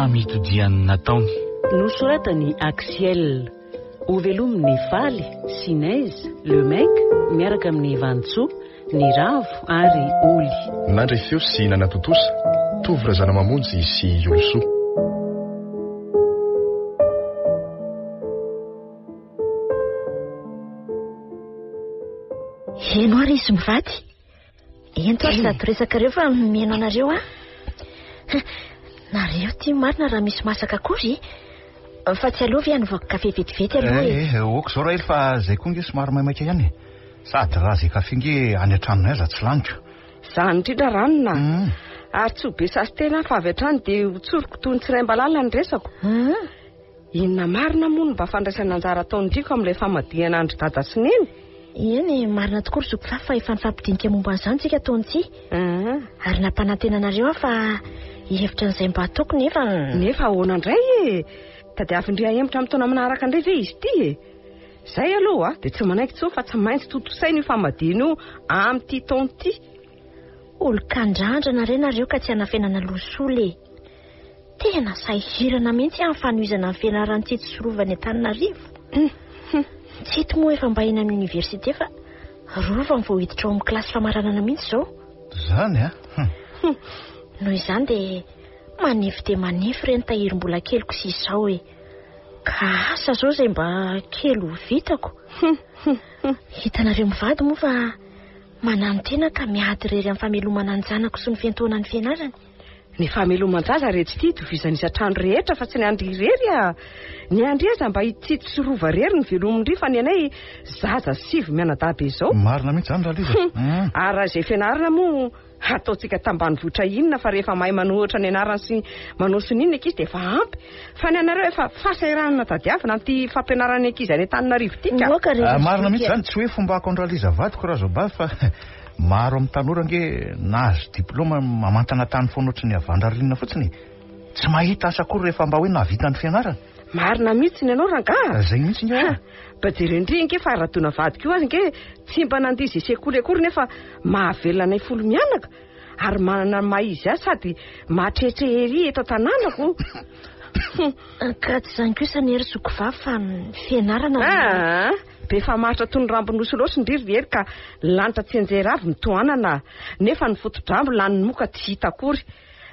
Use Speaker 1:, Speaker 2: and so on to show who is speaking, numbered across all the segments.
Speaker 1: famitodiany nataony.
Speaker 2: Nosoratany Axiel, ho velomin'ny Faly, Sinaiza, Le Mec miaraka amin'ny Vantsoa, ny Ravo ary Oly.
Speaker 3: Nandray feo sy nanatotosa, tovy razana mamonjy sy Olosoa.
Speaker 4: Eno ary izy mivady. Ento ary zato resakareo fa mieno anareo nareo tia marina raha misy masaka akory. Fa tsy aloha ihany voaka kafe vetivety aloha.
Speaker 5: Oko zao raha fa zay koa nge somary maimaika ihany. Sady raha zay kafe nge any an-tranonay aza tsy laniko.
Speaker 6: Zany indrindra ranona. Ary tsy ho be sasy tena fa avy hatrany dia hotsoroko toy ny tsiraimbalaly ny resako. Inona marina moa no mba fandraisana anjara ataony ndriko amin'ilay famadihana andro dada sy neny.
Speaker 4: Eny marina tokoa ry Zokifafa fa efa nifampidinika momba an'izany tsika taontsy. Ary nampanantena anareo fa hihevitra an'izay mba ataoko nefa
Speaker 6: ahoana indray tadiavindry ahembotra amin'ny taona manaraka indray ve izy ity Zay aloha dia tsy manaiky tso fa tsy maintsy totosaina io famadihana io amin'ity taona ity.
Speaker 4: Olo-kandrandra nareo ka tsy hanafenana losoly. Tena sahirana mihitsy amin'ny fanohizana amin'ny fianaran'ny tsy sorovany Antananarivo. Tsy hito moa efa mba eny amin'ny oniversite fa rova ny vao hiditra ao amin'ny kilasy famaranana mihitsy zao.
Speaker 5: Zany
Speaker 4: Noho izany dia manify dia manify ireny tahirim-bola keliko sy izao ka asa zao izay mba kely ho vitako. Hitanareo mivady moa fa manano tena ka miady irery amin'ny famelomana ny zanako sy ny fiantonany fianarany.
Speaker 6: Ny fameloman-jaza retsy ity tovizany isan-trano rehetra fa tsy ny andry irery ny andry aza mba hitsity sy rova rery ny velomindry fa ny anay zaza sivy mianadabe izao.
Speaker 5: Marina mihitsy zany raha liza.
Speaker 6: Ary izay fianarana moa ataontsika tambanivohitra inona fa rehefa mahay manohitra ny anarana sy manao soninina ankizy dia efa ampy. Fa ny anareo efa fasahiranana tadiavina amin'ity fampianarana ankizy any Antananarivo tika.
Speaker 5: Marina mihitsy zany tsy hoe fomba akondra liza vadiko raha zao ba fa maro amin'ny tanora nge nahazo diplôma mamantana tany foana ohatry ny avandrarina fotsiny. Tsy mahita asa akory rehefa mba hoe nahavita ny fianarana.
Speaker 6: Marina mihitsy ny anao rangaha.
Speaker 5: Zay mihitsy nge.
Speaker 6: Bajerendry nge fa radona vadiko io azy nge tsy mba nandizy sekoly akory nefa mahavelona anay folo mianaka ary manana maizy azy sady mahatrehetrehery eto an-tanànako.
Speaker 4: Ka tsy zany kosa ny ery Zokifafa fianarana.
Speaker 6: Be fa maritra toy ny rambonosy loatra ndriry ery ka lanitra tsy anjera avy mitohanana nefa ny foto-drambo lany moka tsy hita akory.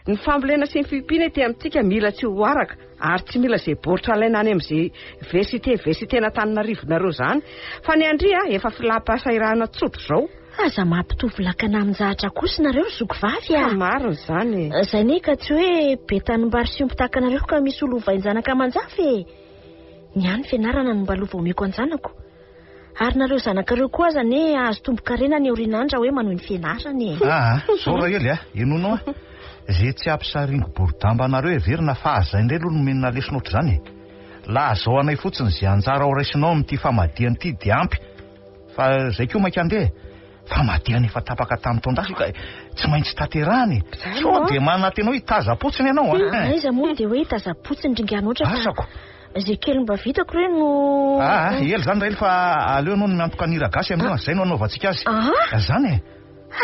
Speaker 6: Ny fambolena sy ny fihipina ety amintsika mila tsy ho araka ary tsy mila izay baoritra alaina any amin'izay versite n'Antananarivo nareo zany fa ny andry efa filampasahirana tsotro zao.
Speaker 4: Aza mampitovy lakana amin'njahatra kosa nareo Zokivavi
Speaker 6: maro zany.
Speaker 4: Zay ne ka tsy hoe be tanimbary sy ompitaka nareo ka misy olo vainjanaka manjafy. Ny any fianarana no mba lova omeko anjanako. Ary nareo zanakareo koa zany azo tombo-karena ny orinandra hoe manohy ny fianarany.
Speaker 5: Zao raha ely enonao zay tsy ampisaringo boridamba anareo everina fa azay indray aloha no menina lesina ohatry zany. La zao anay fotsiny zay anjara ao raisinao amin'ity famadihany ity dia ampy. Fa zay koa maika andeha famadihany efa tapaka tamin'ny taon-dasy ka tsy maintsy taterahany. So dia manantenao hitaza-potsiny ianao.
Speaker 4: Aiza moa dia hoe hitaza-potsiny ringanao ohatra
Speaker 5: asako.
Speaker 4: Zay kely mba vitako ireny no.
Speaker 5: Ely zany raha fa aleo anao no miantoka nira gasy aminao zay no anaovantsika azy. Zany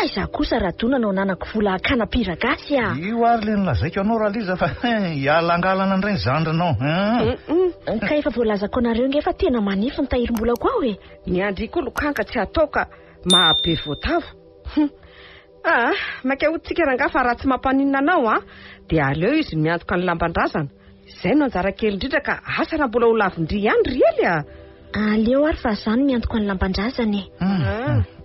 Speaker 4: Aiza kosa raha donanao nanako vola akana-pira gasy
Speaker 5: Io ary le nilazaiko anao raha liza fa hialangalana indray zandranao.
Speaker 4: Ka efa voalazako anareo nge fa tena manify ny tahirim-bolako ao
Speaker 6: Ny andry koa lokanka tsy ataoka mahabe voatavo. Maika hotsika rangaha fa raha tsy mampaninina anao dia aleo izy miantoka ny lambandrazana. Zay no anjara kely indrindra ka asa raha mbola ho lavindry ihany ry ely
Speaker 4: aleo ary fa zany miantoka ny lambandrazany.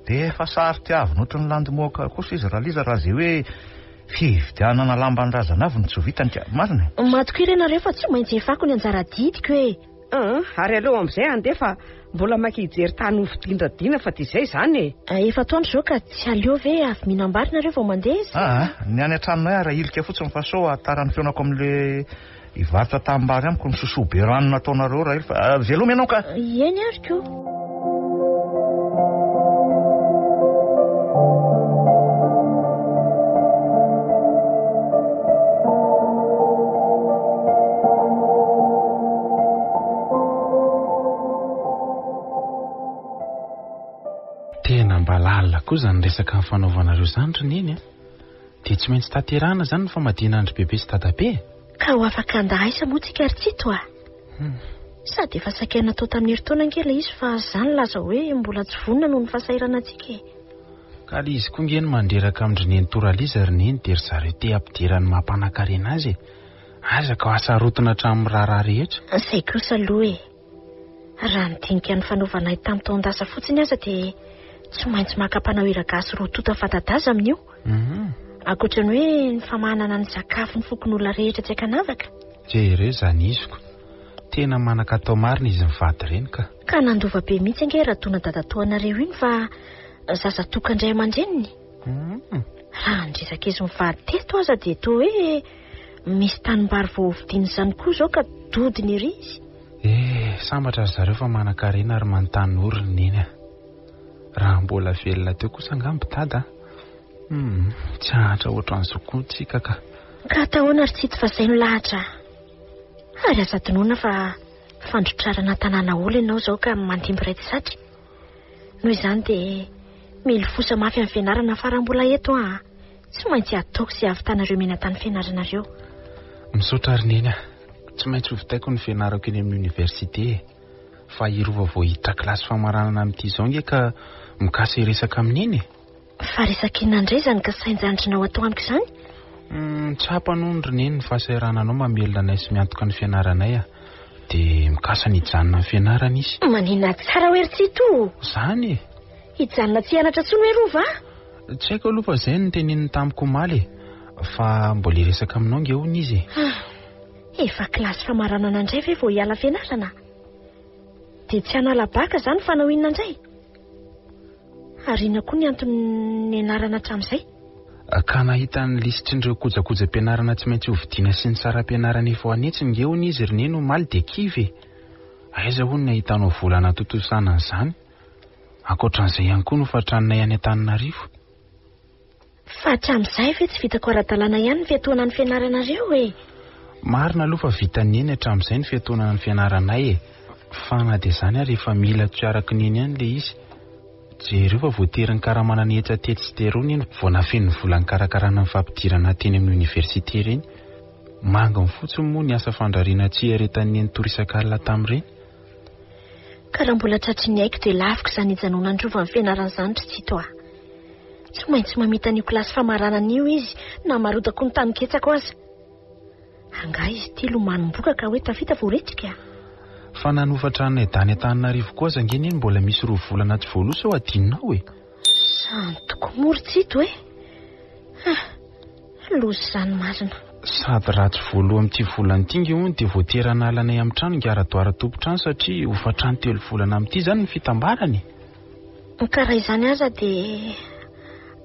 Speaker 5: Dia efa saritiavina ohatry ny landimoaka kosa izy raha liza raha zay hoe fividianana lambandrazana avy no tsy ho vitany ka marina.
Speaker 4: Matoko ireny nareo fa tsy maintsy efako ny anjara didiko
Speaker 6: Ary aleo amin'izay andefa mbola maika hijery tany ho vidindradina fa dia izay zany
Speaker 4: efa taondro zao ka tsy aleo ve avy mihinam-bary nareo vao mandeha
Speaker 5: ny any an-tranonay raha ilika fotsiny fa sao atarany feonako amin'le ivarotra tambary amiko ny sosoa be rano nataonareo raha fa veloma ianao ka
Speaker 4: eny ary koa.
Speaker 1: Tena mba lalina koa zany resaka ny fanaovanareo zandry neny dia tsy maintsy taterahana zany ny famadihana andry bebe sy dadabe.
Speaker 4: Ka ho afaka andahaisa moa tsika ry tsito sady efa sakaina tao tamin'ny herintaona angela izy fa zany laza hoe mbola tsy vonona noho ny fahasairana antsika
Speaker 1: ka le izy koa ngeny mandreraka amin'dreneny toraliza ry neny dia ry zareo te ampidirany mampanankarena azy azaka ho asarotona hatramin'ny raharaha rehetra
Speaker 4: izay kosa aloha raha nidinika ny fanaovanay tamin'ny taondasa fotsiny aza dia tsy maintsy maka-panao iragasy roa tota fantadaza amin'io ankoatra ny hoe ny famahanana ny sakafo ny fokon'olona rehetra tsy akanavaka
Speaker 1: jereo zany iziko tena manakatao marina izy mivady reny ka
Speaker 4: nandova be mihitsy ange raha tona dadatoanareo iny fa zaza tokandray aman-dreniny raha ndresaka izy mivady teto aza dia toa hoe misy tanimbary voahovidiany izany koa zao ka dodiny ery izy
Speaker 1: sambatra ry zareo fa manan-karena ary manontany oriny neny raha mbola velona teo kosa angambo dada tsy ahatra ohatran'izao koa tsika ka
Speaker 4: atahoana ry tsito fa izay no lahatra ary aza dinoana fa fandrotrarana tanàna olo ianao zao ka mandimby ray tsy satry noho izany dia mily fosa mafy amin'ny fianarana fa raha mbola eto tsy maintsy ataoko sy avitanareo menatany fianaranareo
Speaker 1: misaotra ry neny tsy maintsy hovitaiko ny fianarako eny amin'ny oniversité fa irova vao hiditra kilasy famaranana amin'ity izao nge ka mikasa iresaka amin'iny
Speaker 4: fa resaka inona indray zany ka sainjandrinao atao amiko izany
Speaker 1: tsapa noho ry neny ny fahasahirananao mamelona anay sy miantoka ny fianaranay dia mikasa ny hijanona ny fianarana izy
Speaker 4: manina tsara hoe ry tsito
Speaker 1: zany
Speaker 4: hijanona tsy hianatra tsony hoe rova
Speaker 1: tsy haiko aloha fa izay no teneniny tamiko maly fa mbola iresaka aminao nge hony izy
Speaker 4: efa kilasy famaranana indray ve vao hiala fianarana dia tsy hanala baka zany fanao inona indray ary ina koa ny antony anarana hatramin'izay
Speaker 1: ka nahita ny lisitr'ireo kojakojam-pianarana tsy maintsy hovidiana sy ny saram-pianarana efa anetsiny nge hony izy ry neny ho maly dia kivy aiza hono ny ahitanao volana tontosana an'izany ankoatran'izay ihany koa no fatranonay any Antananarivo
Speaker 4: fa hatramin'izay ve tsy vitako ara-dalàna ihany ny fiatoana ny fianaranareo
Speaker 1: marina aloha fa vita neny hatramin'izay ny fiatoana ny fianaranay fa na dia izany ary efa mila tsoaraka neny ihany le izy jereo fa voatery karamana ny etsa tety sy terony iny vao nafen'ny volan'ny karakarana ny fampidirana teny amin'ny oniversité reny manga ny fotsiny moa ny asa fandrariana tsy eretan'ny eny torisak'alina tamin'ireny
Speaker 4: ka raha mbola tratry ny haiko dia laviko izany hijanona androva ny fianarana izany ry tsito tsy maintsy mamita n'io kilasy famaranan'io izy na marotako ny tanoketsako aza anga izy ity lomanomboka ka hoe tafita voaretrika
Speaker 1: fa nanofatranay dany Antananarivo koa aza ngeny eny mbola misy 2 volana tsy voalosa ao adinonao
Speaker 4: zany toko mory tsito lozy zany marina
Speaker 1: sady ratsy voaloha amin'ity volana ity nge hony dia voatery analanay amin'ny trano ngara-doara tompotrano satria hofatrano 3 volana amin'ity zany ny fitambarany
Speaker 4: karaha izany aza dia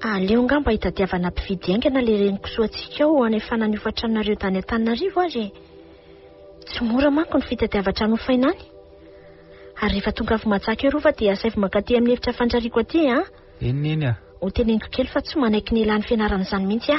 Speaker 4: aleo ngamba hitadiavana mpividy aingana le renikosoantsika ao anefana ny hofatranonareo tany Antananarivo ary tsy mora manko ny fitadiavatra no fainany ary rehefa tonga avy matsaka eo rova dia asaivy mankaty amin'ny efitra fandrariako aty
Speaker 1: eniny
Speaker 4: ho teneniko kely fa tsy manaiky ny ilan'ny fianarana izany mihitsy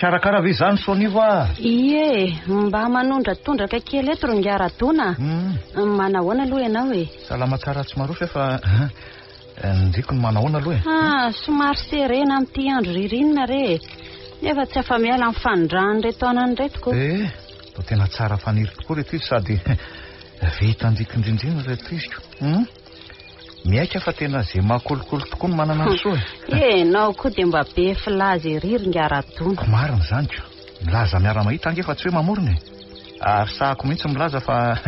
Speaker 5: Karakara ve zany Sonivo
Speaker 2: mba manondratondraka kely eto rongaradona manahoana aloha ianao
Speaker 5: salama tsara tsy marofa fa ndriko ny manahoana aloha
Speaker 2: somary serena amin'ity andro ririnina re nefa tsy afa-miala amin'ny fanondrany reto anany retoko
Speaker 5: to tena tsara faniry tokoa reto izy sady vita andikindrindrina reto izy miaika fa tena zay mahakolokolo tokoa ny manana ny soa
Speaker 2: nao koa dia mba be filaza iriringaradona
Speaker 5: marina zany ko milaza miara-mahita ange fa tsy hoe mamorona ary sahako mihitsy milaza fa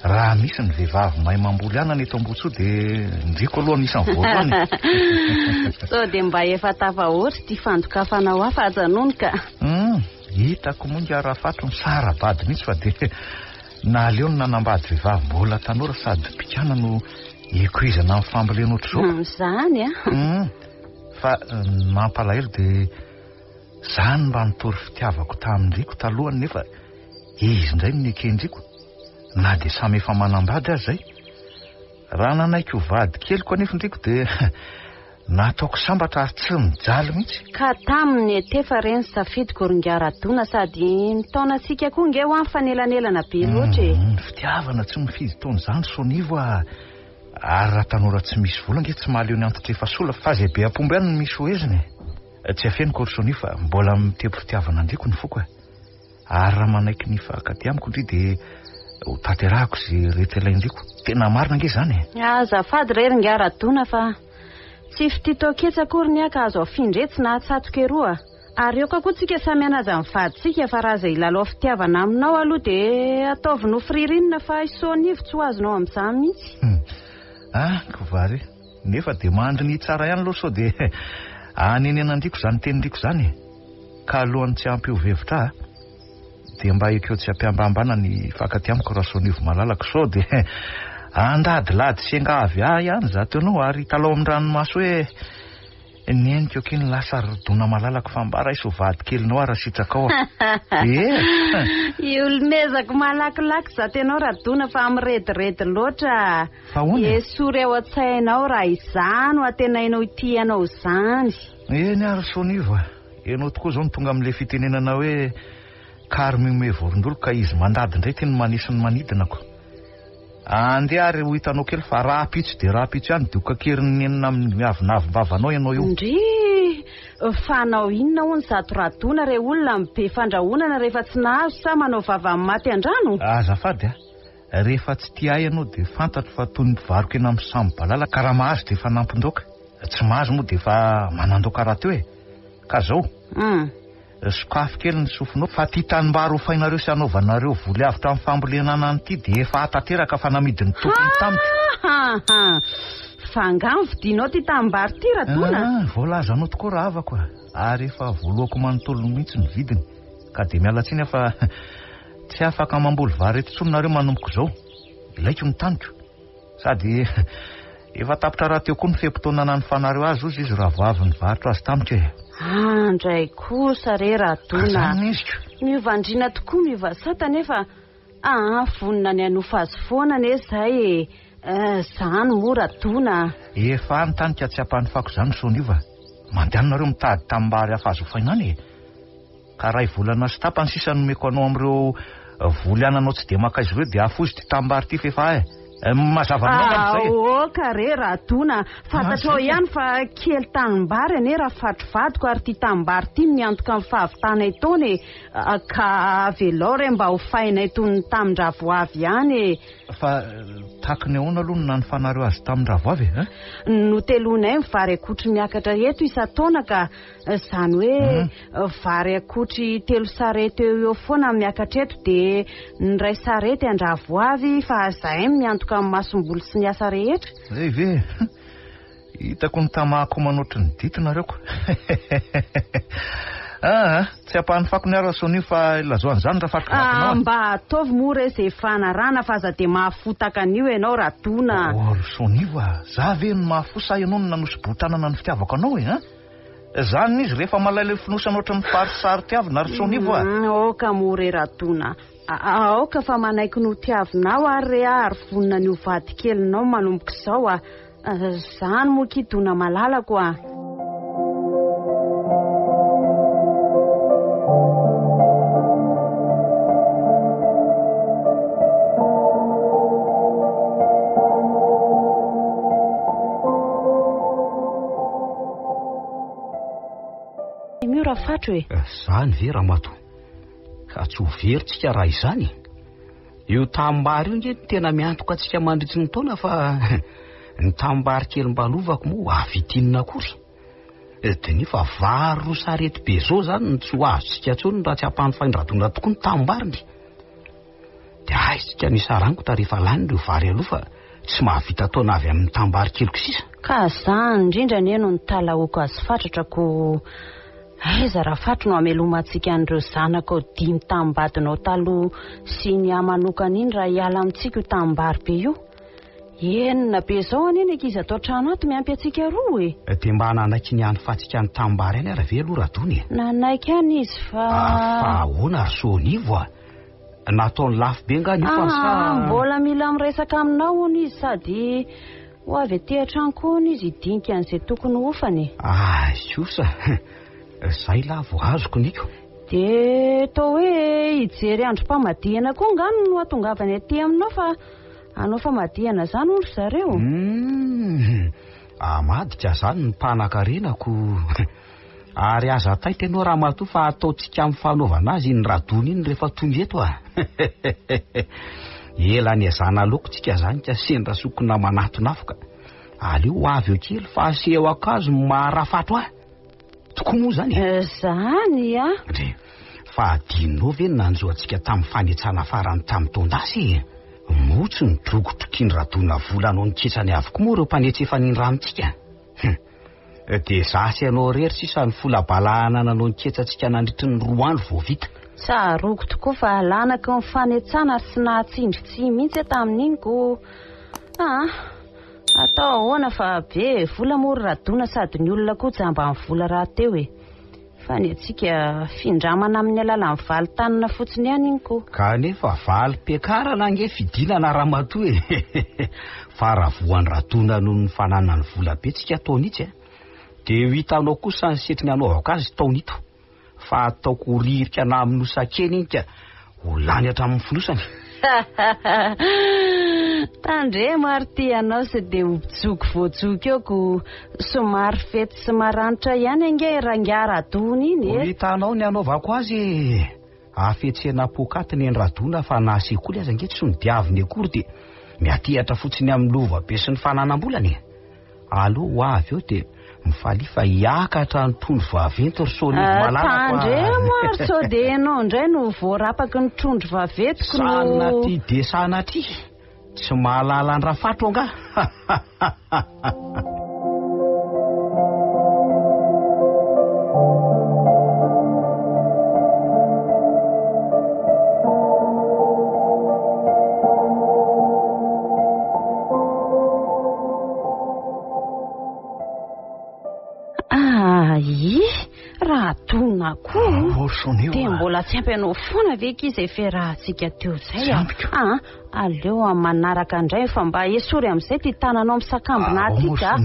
Speaker 5: raha misy ny vehivavy mahay mamboly anana eto Ambotsoa dia ndriko aloha anisan'ny voalohany
Speaker 2: so dia mba efa tafahoatra ty fandokafanao hafa ajanono ka
Speaker 5: hitako moa ngara fato ny sarabady mihitsy fa dia naleo ny nanambady vehivavy mbola tanora sady pikana no ikoizana amin'ny fambolena ohatr'izao
Speaker 2: zany
Speaker 5: fa mampalahelo dia zany mba nitory fitiavako tamindriko talohany nefa izy indray ny ekendriko na dia samy efa manambady azy zay raha nanaiky ho vady kely koa nefa ndriko dia nataoko sambatra ary tsy mijaly mihitsy.
Speaker 2: Ka taminy tefa reny safidiko rongaradona sady ntaonasika koa nge ho amfanyelanelana be loatra e.
Speaker 5: Ny fitiavana tsy mifidy taona izany Sonivo ary raha tanora tsy misy vola nge tsy mahaleo ny antitra efa sola fa zay be ampombo ihany no misy hoeziny. Tsy afeniko ry Sonivo fa mbola mitebo fitiavana andriko ny foko ary raha manaiky ny fahankati amiko indri dia ho tanterahako izay rehetra ilaindriko. Tena marina nge izany
Speaker 2: azafady re rongaradona fa tsy fititoketsa akory ny aka azo afindretsy na atsatoka eroa ary eo koa tsika samy anaja mivaditsika fa raha izay lalao fitiavana aminao aloha dia ataovy firirinina fa Sonivo tsy ho azonao amin'izany mihitsy.
Speaker 5: Kovary nefa dia mandry ny tsara ihany loha sao dia anenenandriko izany tenindriko izany ka alohany tsy ampy hovevitra dia mba ekeo tsy ampiambambana ny fahankati amiko raha Sonivo malalaka sao dia andadilady sy angavy ihany zato ianao ary talao amin'ny ranomaso hoe neniko ekeny lasa rodona malalaka fambara iso vady kelinao ary sitraka ao.
Speaker 2: Olomezako malakilaky zato ianao radona fa amirediredy loatra. Esory ao an-tsainao raha izany ho atenainao itianao izany.
Speaker 5: Eny ary Sonivo ianao tokoa zao ny tonga amin'ilay fitenenana hoe kary mime vorondolo ka izy mandady indray teny manisy ny manidinako. Andeha ary ho hitanao kely fa raha pitso dia raha pitso ihany dioka keriny enina amin'ny miavinavivavanao ianao io.
Speaker 2: Ndry fanao inona hono zato radona re olona mibe fandrahonana rehefa tsy nahazo sa manao vavany maty an-drano.
Speaker 5: Azafady rehefa tsy tia ianao dia fantatro fa toy ny mpivaroko eny amin'ny sambo balala ka raha mahazo dia efa nampindoaka tsy mahazo moa dia efa manandoaka raha teo ka zao sokafy kely ny sofinao fa ty tanimbary ho fainareo sy anaovanareo voly avy tamin'ny fambolenana an'ity dia efa atateraka fa namidiny tokony tamiko.
Speaker 2: Fa ngano vidinao ty tanimbary ty radona.
Speaker 5: Voalazanao tokoa raha avako ary efa voaloako manontolo mihitsy ny vidiny ka dia miala tsiny fa tsy afaka mamboly vary eto tsony nareo manomboka izao ilaiko ny taniko sady efa tapitra raha teo koa ny fempitoanana ny fanareo azy ozy izy raha voavy ny varotra azy tamiko
Speaker 2: andray kosa re radona miovandrina tokoa mivasata nefa vonina ny anofa azy foana ne zay zany mo radona.
Speaker 5: Efa anytanika tsy ampahany fako izany Sonivo mandehanareo mitady tanimbary hafa azo fainany ka raha volana sy tapany sisa nomeko anao amin'ireo voly ananao tsy dia maka izy ireo dia afozy ty tanimbary ty fefa
Speaker 2: ka re radona fantatrao ihany fa kely tanimbary ane raha fatrivadiko ary ty tanimbary ty miantoka amin'ny fahavitana itony ka avelao re mba ho fainay tony tamindravoavy ihany
Speaker 5: fa takiny ahoana aloha no nanofanareo azy tamindravoavy
Speaker 2: notelonay mivary akotry miakatra eto isa-taona ka izany hoe vary akotry 3 sarety eo foana miakatra eto dia ny ray sarety andravoavy fa zahay miantoka amin'ny masomboly sy ny asa rehetra.
Speaker 5: Zay ve hitako ny tamahako manotry ny ditinareo ko tsy ampahany fako ny ara Sonivo fa ilazoan'izany raha fatrikatinao
Speaker 2: mba ataovy moa re izay fanarana fa za dia mahafotaka an'io ianao radona.
Speaker 5: Sonivo za ve ny mahafo ianao no nanosy-botanana ny fitiavako anao zany izy rehefa malaila finosana ohatry ny farisaritiavina ary Sonivo
Speaker 2: oka moa re radona aoka fa manaiky no tiavinao ary re ary vonina ny ovady kelinao manomboka izao zany moa kitona malalako miora fatro
Speaker 7: zany ve raha mato ka tsy ho veritsika raha izany io tanimbary io nge tena miantoka atsika mandritsy ny taona fa ny tanimbary kely mbalovako moa avitinina akory dia nefa vary roa sarety be zao zany tsy ho azotsika tsony raha tsy ampahany faindradona tokoa ny tanimbary dia aizitsika nisaraniko ta rehefa lany reo vary aloha fa tsy mahavita taona avy amin'ny tanimbary keliko sisa
Speaker 2: ka zany indrindra ny eno ny talaoko azy fatratrako aiza raha fatro no amelomantsika an'ireo zanako 5 tanimbadinao taloha sy ny amanokana iny raha hiala amintsika io tanimbary be io enina be zao aneny ankizy atao trano ato miampy antsika roa
Speaker 7: dia mba nanaiky ny any fatsika ny tanimbary any ara ve aloha radony
Speaker 2: nanaiky any izy fa
Speaker 7: ahoana ry Sonivo nataony lafo be nga ny fansa
Speaker 2: mbola mila miresaka aminao ony izy sady ho avy aty an-trano koa izy hidinika an'izay tokony hofany.
Speaker 7: Kosa zay la vo azoko niko.
Speaker 2: De toa hoe hijery androm-pamadihana koa ngano no atongavany aty aminao fa anao famadihana zany olo zareo.
Speaker 7: Amadika zany ny mpanan-karenako. Ary aza taita ianao Ramatoa fa ataontsika amin'ny fanaovana azy ny radony iny rehefa tonga eto a. Ela ny azana lokontsika zany ka sendra sokona manatona aleo avy eo kely fa aseho akazo marafato toko moa zany.
Speaker 2: Zany a.
Speaker 7: Fa adinao ve nanjoantsika tamin'ny fanetsana farany tamin'ny tondasy? Motso ny drogotroky ny radona volanao niketsany avoko moa reo mpanetsy efa nindranotsika. De zasy ianao rery sisa ny folabalahana nanao niketsantsika nandritry ny 2 andro vao vita.
Speaker 2: Saroko tokoa fa lanako ny fanetsana sy nahatsindritsy mihitsy tamin'iny ko. Atao ahoana fa be vola mory radona sady ny olona koa jamba amin'ny vola raha teo fa ny atsika findramana amin'ny alalan'ny valintanana fotsiny ihany iny ko.
Speaker 7: Kanefa valim-piakarana ange fidinana Ramatoa fa raha voan'ny radona noho ny fananany vola betsika taonitsy de hitanao kosa ny setry ny anaovako azy taonito fa ataoko ririka na amin'ny nosakeny iny ka ho lany hatramin'ny fonosany.
Speaker 2: Tandre marty ianao sy de hobitsoko voatsoko eo ko somary fety sy maranitra ihany ange rangara radona iny.
Speaker 7: Hitanao ny anaovako azy afetsena pokatiny ny radona fa nasekoly azy ange tsy ny diaviny akory de miatihatra fotsiny amin'ny lova be sy ny fananam-bolany. Allo avy eo de mifalifa hiakatra ny trondro vaventy ry Sonivo malala.
Speaker 2: Tandre maro so de enao indray no voarapaky ny trondro vaventiko no.
Speaker 7: Sanaty de sanaty tsy mahalala ny rafato anga.
Speaker 2: Radona koa de mbola tsy ampy anao foana ve kizay ferahantsika teo zay aleo amin'ny manaraka indray fa mba esory amin'izay ty tananao misakambina atika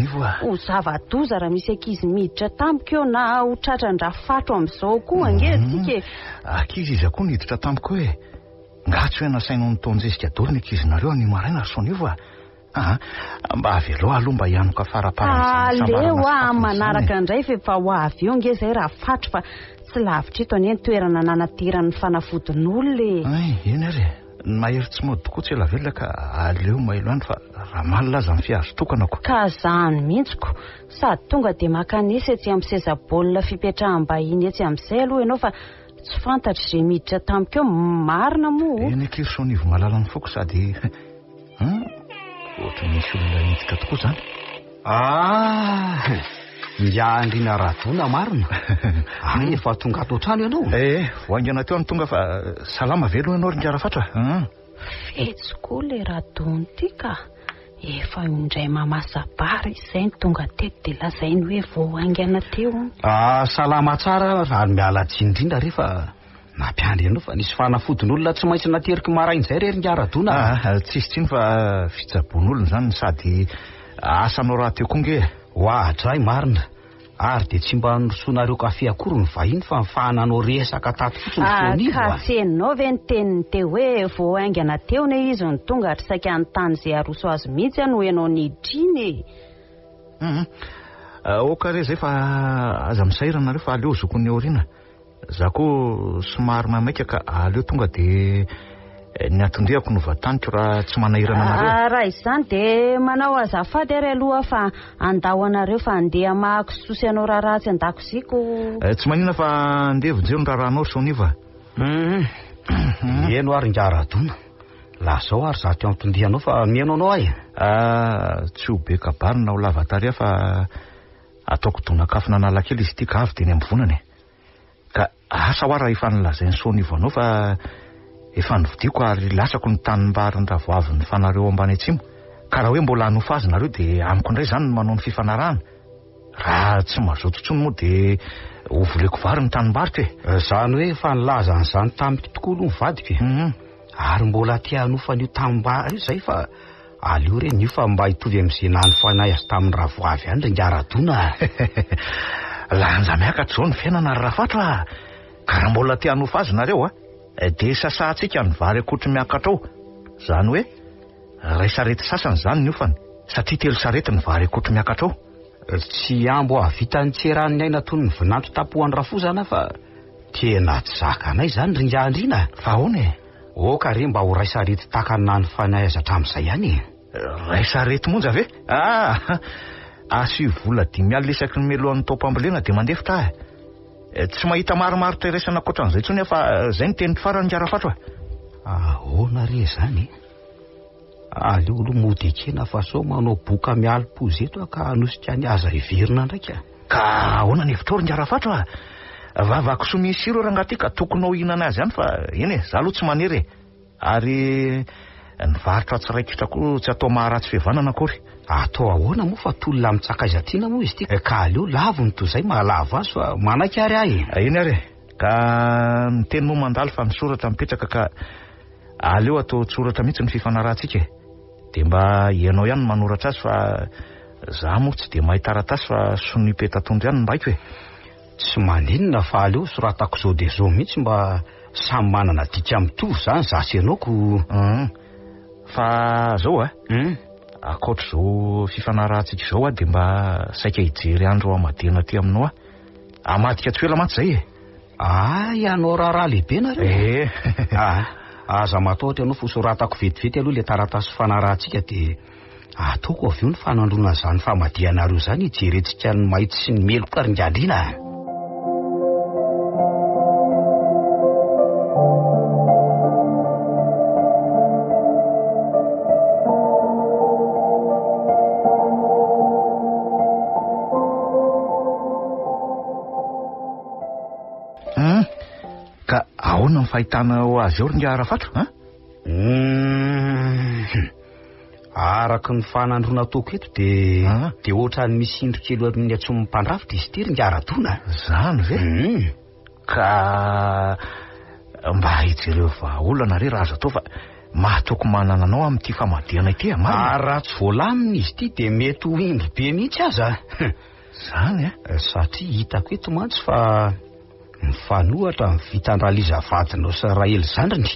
Speaker 2: ho zava-doza raha misy ankizy miditra tamiko eo na ho tratran-dra fatro amin'izao koa angesika.
Speaker 5: Ankizy izy akoa niditra tamiko hoe ngatsy hoe nasainao nytaonjesika dolo ny ankizinareo ny maraina Sonivo mba avy aloha aloha mba hianoka
Speaker 2: aleo manaraka indray fa ho avy eo nge zay raha fatro fa tsy lavitra eto any toerana nanateran'ny fanafodin'olona.
Speaker 5: Eny ary mahery tsy mody tokoa tsy ela velona ka aleo mailo any fa raha malina aza ny fiazo tokanako.
Speaker 2: Ka zany mihitsiko sady tonga de makanisa etsy amin'ny seza baolina fipetrahan'mbahiny etsy amin'izay aloha ianao fa tsy fantatra izay miditra tamiko eo marina moa.
Speaker 5: Eny akery Sonivo malala ny foko sady ohatry misy olona hiditra tokoa zany.
Speaker 7: Miandrina radona marina. Efa tonga ato trano ianao.
Speaker 5: Voaingana teo ny tonga fa salama velo ianao ry ngarafatra.
Speaker 2: Fetsiko le radona ty ka efa indray mamasabary izay ny tonga teto de lazainy hoe voaingana teo.
Speaker 7: Salama tsara ary miala tsiny indrindra rehefa nampiandry ianao fa nisy fanafodin'olona tsy maintsy nateriky maraina izay rery ngaradona.
Speaker 5: Tsisy tsiny fa fitsabon'olona zany sady asanao raha teo koa nge.
Speaker 7: Hoatray marina ary de tsy mba nosoanareo kafe akory ny vahiny fa mifahananao resaka tato fotsiny Sonivo.
Speaker 2: Kasenao ve ny teniny teo hoe voaingana teo ne izy ny tonga atrisaka ny tany izay aroso azy mihitsy no ianao nidriny.
Speaker 5: Okare zay fa aza misairanareo fa aleo zokony aoriana. Za koa somary mamaika ka aleo tonga de ny atondriako no vataniko raha tsy manahirana anareo.
Speaker 2: Raha izany de manao azafady ary aloha fa andao anareo fa andeha mahako sosy anao raha ratsy an-dakoziko.
Speaker 5: Tsy manina fa andevonjeo ny raharanao Sonivo.
Speaker 7: Eno ary ngaradona la zao ary za teo amtondihanao fa mieno anao ay.
Speaker 5: Tsy ho be kabarina ho lava tareha fa ataoko donakafo nanalakely izy ity ka avy de ny ambonany. Ka asa ho raha efa nilazainy Sonivo anao fa efa nividiako ary lasako ny tanimbary ny ravoavy ny fanareo ambany atsimo ka raha hoe mbola hanofa azy nareo de amiko indray zany manao ny fifanarahana. Raha tsy mazoto tsony moa de ho voleko vary ny tanimbaritra
Speaker 7: zany hoe efa nilaza an'izany tamiko tokoa aloha ny vadiko ary mbola tia hanofa an'io tanimbary io zay fa alio reny io fa mba hitovy amin'izay nany fanahy azy tamin'ny ravoavy any ry Ngaradona.
Speaker 5: Lanja miaka zao ny fiainana ry Rafatra. Ka raha mbola te hanofa azy nareo de sasantsika ny vary akotry miakatra ao. Zany hoe ray sarety sasany zany ny ofany, satria 3 sarety ny vary akotry miakatra ao.
Speaker 7: Tsy ambo ahavitany tseran'ny aina toy ny vinantro tapohan'ny rafo zany fa tena tsy zakanay zany ry Ngandrina.
Speaker 5: Fa ahoana e?
Speaker 7: Ka re mba ho ray sarety takan'ny fanahy azy hatramin'izay ihany.
Speaker 5: Ray sarety monja ve? Asy vola 5 alina isaky ny melohan'ny taopambolena de mandefitra tsy mahita maromaritra iresana ankoatran'izay tsony fa zay ny teny farany Rafatra.
Speaker 7: Ahoana re zany? Aleo aloha mody ekena fa sao manao boka mialpozy eto ka hanosika ny aza iverina ndraika.
Speaker 5: Ka ahoana ny hevitra ry Rafatra? Vavako somisy siro rangaty ka tokony ho ihinana azy ihany fa eny e, za aloha tsy manery. Ary ny varitra tsiraikitra koa tsy atao maharatsy fihavanana akory.
Speaker 7: Atao ahoana moa fa tolona mitsakaizatiana moa izy ity. Ka aleo lavo ny toy izay mahalava azy fa manakary ahy.
Speaker 5: Eny ary ka ny teny moa mandalo fa misoratra mipetraka ka aleo atao tsoratra mihitsy ny fifanarahantsika. De mba ianao ihany manoratra azy fa za moa tsy de mahay taratasy fa sonipeta-tondro ihany mbaiko e.
Speaker 7: Tsy maninona fa aleo soratako zao de zao mihitsy mba samy manana dika mitovy zany zasy ianaoko.
Speaker 5: Fa zao akoatra zao fifanarahantsika zao de mba saika hijery andro amadena ty aminao amadika tsy ela maty zay e.
Speaker 7: Ianao raharaha lehibe nareo. Aza mataotra ianao fosoratako vetivety aloha le taratasy fanarahantsika de ataoko avy eo ny fanandrona zany famadianareo zany hijerentsika ny mahitsy sy ny meloka ry Ngandrina.
Speaker 5: Ka ahoana ny fahitana azy eo ry Rafatra?
Speaker 7: Araka ny fanandrona ataoko eto de ohatrany misy indro kely amin'ny atsomy mpandrafitra izy ity ry Ngaradona.
Speaker 5: Zany ve? Ka mba hijereo vahaolana re raha azo atao fa mahatoko manana anao amin'ity famadiana ity
Speaker 7: raha tsy voalamina izy ity de mety ho indro be mihitsy aza.
Speaker 5: Zany
Speaker 7: satria hitako eto mantsy fa mifanohatra ny vitan-draliza vadinao sy Raely zandriny.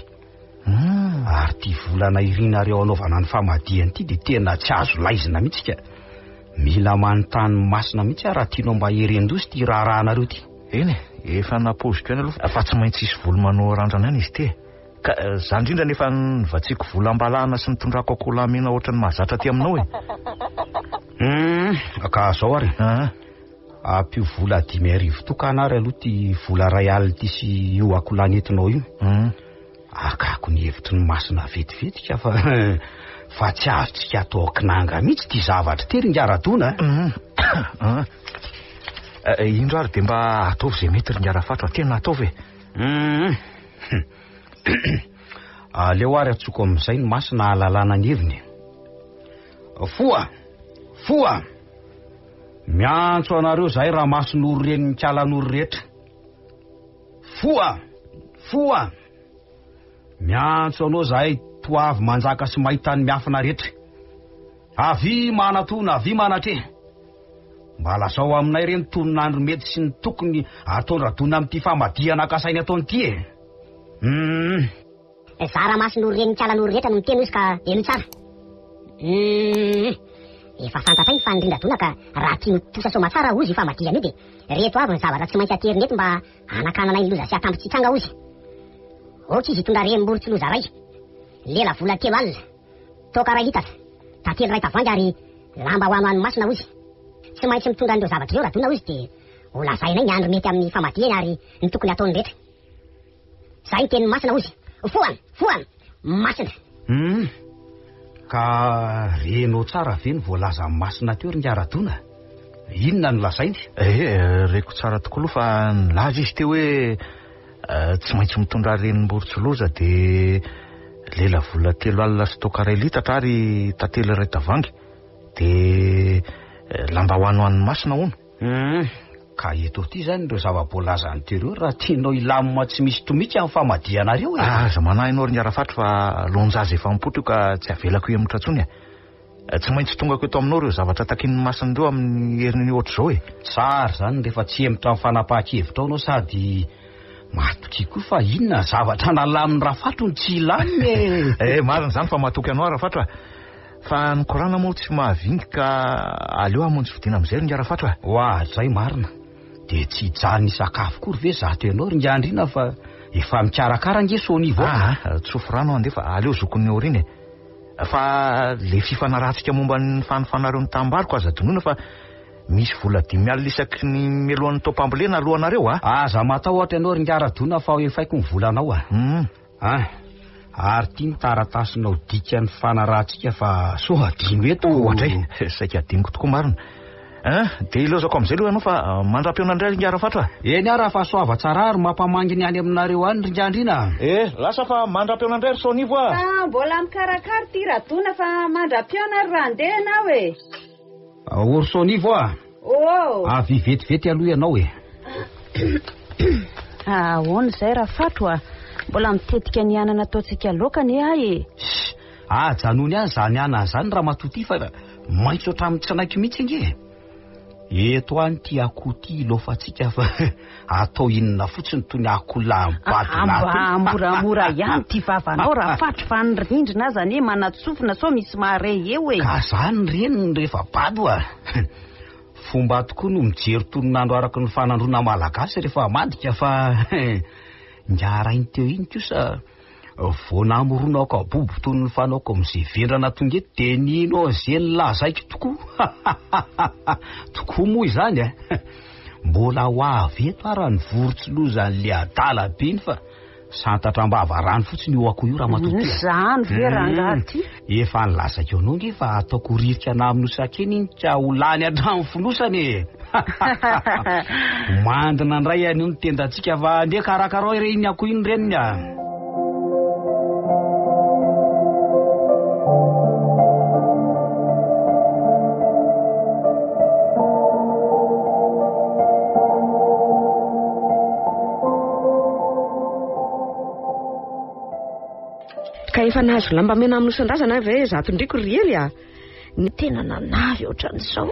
Speaker 7: Ary ty volana irinareo anaovana ny famadiana ity de tena tsy azo laizina mihitsy ka mila manontany masina mihitsy raha tianao mba herendosy ty raharahanareo ty.
Speaker 5: Eny efa napoziko ihany aloha fa tsy maintsy isy volo manao randrana ihany izy ty. Ka za indrindra nefa nivatsiako vola ambalahana sy nitondrako akolamena ohatran'ny mahazatra ty aminao
Speaker 7: ka zao ary apio vola 5,000 tokana ary aloha ty vola 2 alina ty sy io akolany entinao io. Akako ny hevitry ny masina vetivetika fa tsy azotsika atao kinanga mihitsy ty zavatra ty ry Ngaradona.
Speaker 5: Indro ary de mba ataovy zay mety ry Ngarafatra tena ataovy
Speaker 7: aleo ary atsoko amin'izay ny masina ahalalana ny heviny. Foa miantso anareo zahay raha mason'oro reny ny kalan'oro rehetra. Foa miantso anao zahay toavy manjaka sy mahitany miafina rehetra. Avy manatre mba lazao aminay reny toninandro mety sy ny tokony ataondradona amin'ity famadiana akasainy ataony ity
Speaker 8: Zara mason'oro reny ny kalan'oro rehetra no miteny izy ka eno tsara. Efa fantatray fa ndrindradona ka raha tiany tosa soamatsara ozy famadiana io de reto avy ny zavatra tsy maintsy ateriny eto mba anakanana ny loza sy atambotsitranga ozy. Ohatra izy hitondra rembory tsy loza ray, lela vola 3 alina, toka 2 litatra, tantely 2 tavoangy ary lamba ho ano masina ozy. Tsy maintsy mitondra an'ireo zavatra ireo radona ozy de ho lazainay ny andro mety amin'ny famadiana ary ny tokony ataony rehetra. Zay ny teny masina ozy. Foana masina.
Speaker 7: Ka renao tsara ve ny voalaza masina teo ry Ngaradona? Inona no lazainy?
Speaker 5: Reko tsara tokoa aloha fa nilaza izy teo hoe tsy maintsy mitondra renim-borontsiloza de lela vola 3 alina sy toka 2 litatra ary tantely 2 tavoangy de lamba ho ano masina hono.
Speaker 7: Ka eto ty zany ireo zava-boalaza ny teo raha tianao ilamina tsy misy tomitsy amin'ny famadianareo
Speaker 5: aza manahy ianao ry Ngarafatra fa lonjaza efa mipotra io ka tsy avelako hemotra tsony Tsy maintsy tongako eto aminao reo zavatra takin'ny masindreo amin'ny herin'ny ohatr'izao e.
Speaker 7: Tsara zany rehefa tsy hemitra amin'ny fanapahan-kevitra anao sady matoky koa fa inona zavatra nalamin'ny Rafatro ny tsy ilaminy
Speaker 5: marina zany fa matoky anao Rafatro fa ny korana moa tsy mahavingy ka aleo hamonjy vidiana amin'izay ringa Rafatro
Speaker 7: zay marina dia tsy hijaly ny sakafo kory ve zato ianao ringa andrina fa efa mikarakara nge Sonivo
Speaker 5: tsofo rano andefa aleo zokon'ny oriny fa le fifanaratsika momba ny fanofanareo ny tambariko aza donona fa misy vola 5,000 isaky ny melohan'ny tao-pambolena alohanareo
Speaker 7: aza matahotra ianao ringaradona fa efaiko ny volanao ary tia ny taratasinao dika ny fanaratsika fa so adino eto
Speaker 5: ohatray saika adiniko tokoa marina dia ilozako amin'izay aloha ianao fa mandram-peonandray ringa Rafatro
Speaker 7: eny raha fa soava tsara ary mampamanginy any aminareo any ringa andrina
Speaker 5: lasa fa mandram-peonandray ry Sonivo
Speaker 2: mbola mikarakara ty radona fa mandram-peona ry randeha ianao
Speaker 7: ory Sonivo avy vetivety aloha ianao
Speaker 2: ahoana izay Rafatro mbola mitetika ny anana ataontsika laokany
Speaker 7: janony azy zany ana zany raha matoty fa maitso hatramin'ny tsanaiky mihitsy nge eto any ty akoho ty lofatsika fa atao inona fotsiny toy ny akoho lambadina
Speaker 2: moramora ihany ty vavanao Rafatro fa ny rindrina zany manatsofina so misy mahare eo
Speaker 7: ka zany reniny rehefa bado fomba tokoa no mijery toninandro araka ny fanandrona malagasy rehefa madika fa njarainy teo iny kosa voanamorona ka bobo toy ny fanaoko amin'izay vendrana tonga eto dia nino zeny lazaiko tokoa tokoa moa izany mbola ho avy eto ara ny vorotsylozany le adala be iny fa santatram-bava rano fotsiny io akoho io raha matoty
Speaker 2: zany ve rangaty
Speaker 7: efa nilazaiko anao nge fa ataoko ririka na aminosakeny iny ka ho lany hatramin'ny fonosany mandina ndray anio ny tendantsika fa andeha karakara ireny akoho iny reniny
Speaker 6: ka efa nahazo lamba mena amin'nosandrazana ve zato ndriko riely
Speaker 4: ny tena nanavy ohatran'izao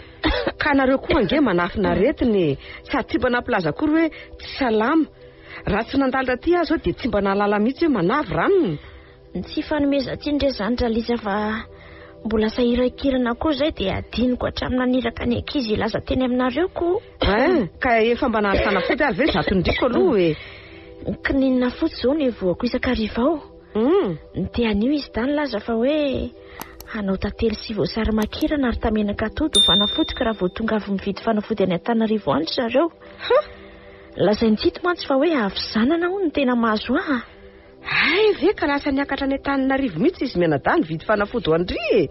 Speaker 6: ka nareo koa ange manafinaretiny sady tsy mba nampilaza kory hoe tsy salama raha tsy nandalitra ty azy dia tsy mba nalala mihitsy hoe manavy ranony
Speaker 4: tsy fanomeza ty ndre zany draliza fa mbola sahirakirana koa zay dia adiniko hatramin'ny naniraka ny ankizy laza teny aminareo koa
Speaker 6: ka efa mba nahatana foty ary ve zato ndriko aloha
Speaker 4: kininina fotsy zao ny voako isakariva ao dia anio izy tany laza fa hoe hanao tantely sy voasary makirana ary tamenaka todo fanafotika raha vao tonga avy mividy fanafody any Antananarivo any zareo lazainy tsito mantsy fa hoe avy zanana ho ny tena mahazo
Speaker 6: ay ve ka lasa niakatra any Antananarivo mihitsy izy mianadany vidy fanafody ho andry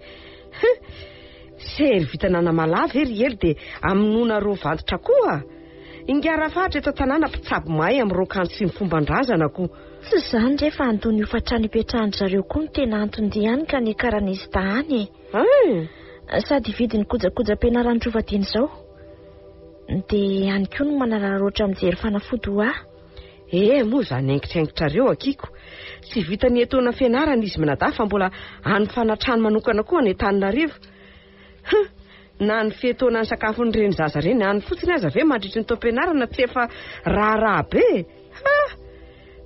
Speaker 6: sery vitanana malava ery ely dia aminona ro vantotra koa ingarafatra eto tanàna mpitsabo mahay amin'ny rokanjo sy ny fomban-drazana koa
Speaker 4: tsy zany rehefa andony hofatrany ipetrahany zareo koa ny tena antony ihany ka ny karan'izy tahany sady vidiny kojakoja-pianarany rovadiany izao dia any koa no manararoatra mijery fanafody ho
Speaker 6: moa zany aingitraingitrareo akiko tsy vita ny etoana fianarana izy minada fa mbola any fanatrano manokana koa any Antananarivo na ny fietoana ny sakafony reny zaza reny any fotsiny aza ve mandritry ny taom-pianarana tsy efa raharaha be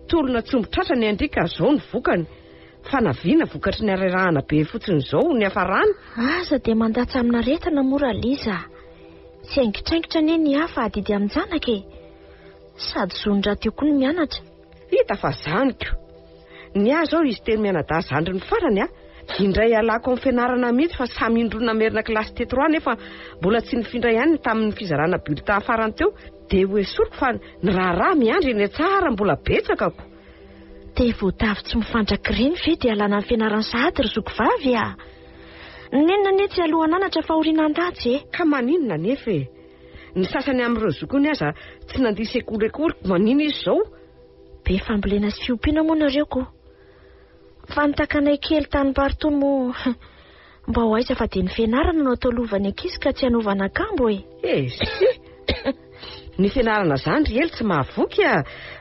Speaker 6: tolona tsombotratra ny andrika zao ny vokany fa naviana vokatry ny arerahana be fotsiny zao ny afarana
Speaker 4: aza dia mandatsa amina retana mora liza tsy aingitraingitra anie ny hafa adidy amin'janaka sady zonondra teo koa ny mianatra
Speaker 6: hita fa zaniko ny azo ao izy teny mianada zandry ny farany indray alako amin'ny fianarana mihitsy fa samy indrona merina kilasy tetro nefa mbola tsy nifindray ihany tamin'ny fizarana bulletin farany teo dia hoe soroko fa ny raharaha miandry eny tsara mbola betsakako
Speaker 4: dia voatavy tsy mifandrakireny ve dia alana ny fianarana sahady ry zokovavy nenona anie tsy alohananatra fa oriana an-datsy
Speaker 6: ka maninona nefa ny sasany amin'ireo zokony aza tsy nandiha sekolekoly manina izy zao
Speaker 4: be fambolena sy fiompiana moa nareo koa fa nitakanay kely tany bartony moa mba ho aiza fa dia ny fianarana no atao lovany ankizy ka tsy hanaovana akambo
Speaker 6: ny fianarana zany ry ely tsy mahavoky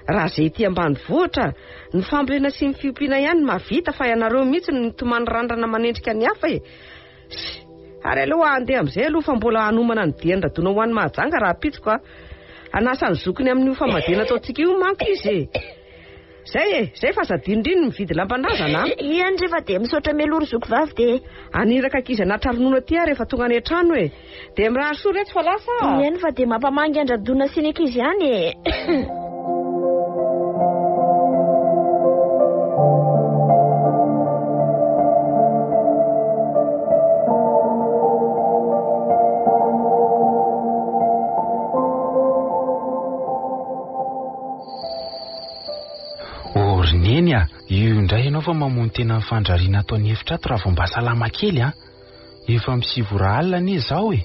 Speaker 6: raha izay ety ambany vohitra ny fambolena sy ny fiompiana ihany mahavita fa ianareo mihitsy ny tomany randrana manendrika ny hafa Ary aloha andeha amin'izay aloha fa mbola hanomana ny dian-dradona ho an'ny Mahajanga raha pitsiko a. Anasa ny zokony amin'io famadihana ataontsika io manko izy. Zay fa sadindriny mividy lambandrazana.
Speaker 4: Iany rehefa dia misaotra meloro zoko vavy dia
Speaker 6: aniraka ankizy anaty ronono aty rehefa tonga any an-trano e. Dia mirahary soa reto fa lasa.
Speaker 4: Iany fa dia mampamangy andradona sy ny ankizy ihany e.
Speaker 1: Neny a, io indray ianao fa mamono tena fandrariana ataon'ny efitra ato raha vao mba salama kely a. Efa misivora alina anie izao e.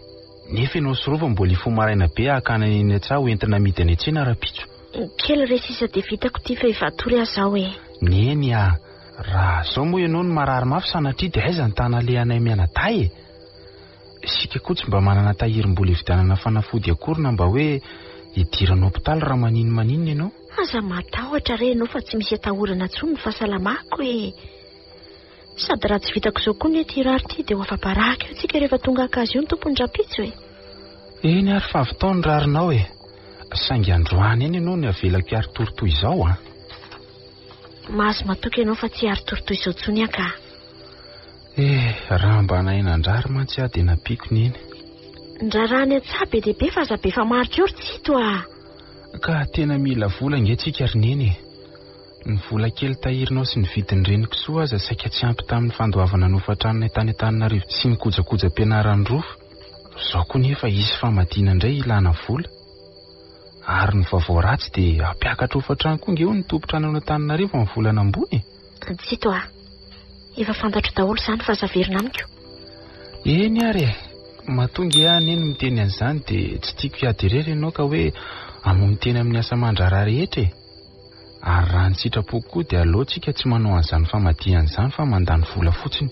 Speaker 1: Nefa ianao sorova mbola ifo maraina be hakana eny an-tsaha ho entina amidy any an-tsena raha-pitso.
Speaker 4: Kely resisa dia vitako ity fa efa tory azaho e.
Speaker 1: Neny a, raha zao moa ianao no marary mafy sanatria dia aiza ny tana le anay mianaday e. Sika koa tsy mba manana tahirim-bola hividianana fanafody akorina mba hoe hidirana hopitaly raha maninona ianao.
Speaker 4: Aza matahotra re ianao fa tsy misy atahorana intsony ny fahasalamako e. Sady raha tsy vitako izao koa ny ety rary ity dia ho afabaraka eo tsika rehefa tonga akazy io ny tompony rapitso e.
Speaker 1: Eny ary fa avy tao ny rarinao e. Saingy androany eny ianao ny avelako ary toritoy izao a.
Speaker 4: Mahazo matoky ianao fa tsy ary toritoy izao intsony aka.
Speaker 1: Raha mba nahinandrary mantsy a dia napiko neny.
Speaker 4: Ndrarany an-tsaha be dia be fa aza be fa maritra eo tsito a.
Speaker 1: Ka tena mila vola ngentsika ry neny. Ny vola kely tahirinao sy ny vidin'ny reniko soa aza saika tsy ampy tamin'ny fandoavana nofatranonay tany Antananarivo sy ny kojakoja-pianaran'ny rofo. Izao koa nefa isy famadina indray ilana vola. Ary ny vaovao ratsy dia ampiakatra hofatrano koa ngeo ny tompotrano Antananarivo amin'ny volana ambony.
Speaker 4: Tsito a. Efa fantatro daholo izany fa zaverina amiko.
Speaker 1: Eny ary mahatonga ihany eny miteny an'izany dia tsy tiako hiady irery ianao ka hoe amono teny amin'ny asa mandrara rehetra e. Ary raha ny sitrapoko koa dia alohantsika tsy manao an'izany famadihana fa mandany vola fotsiny.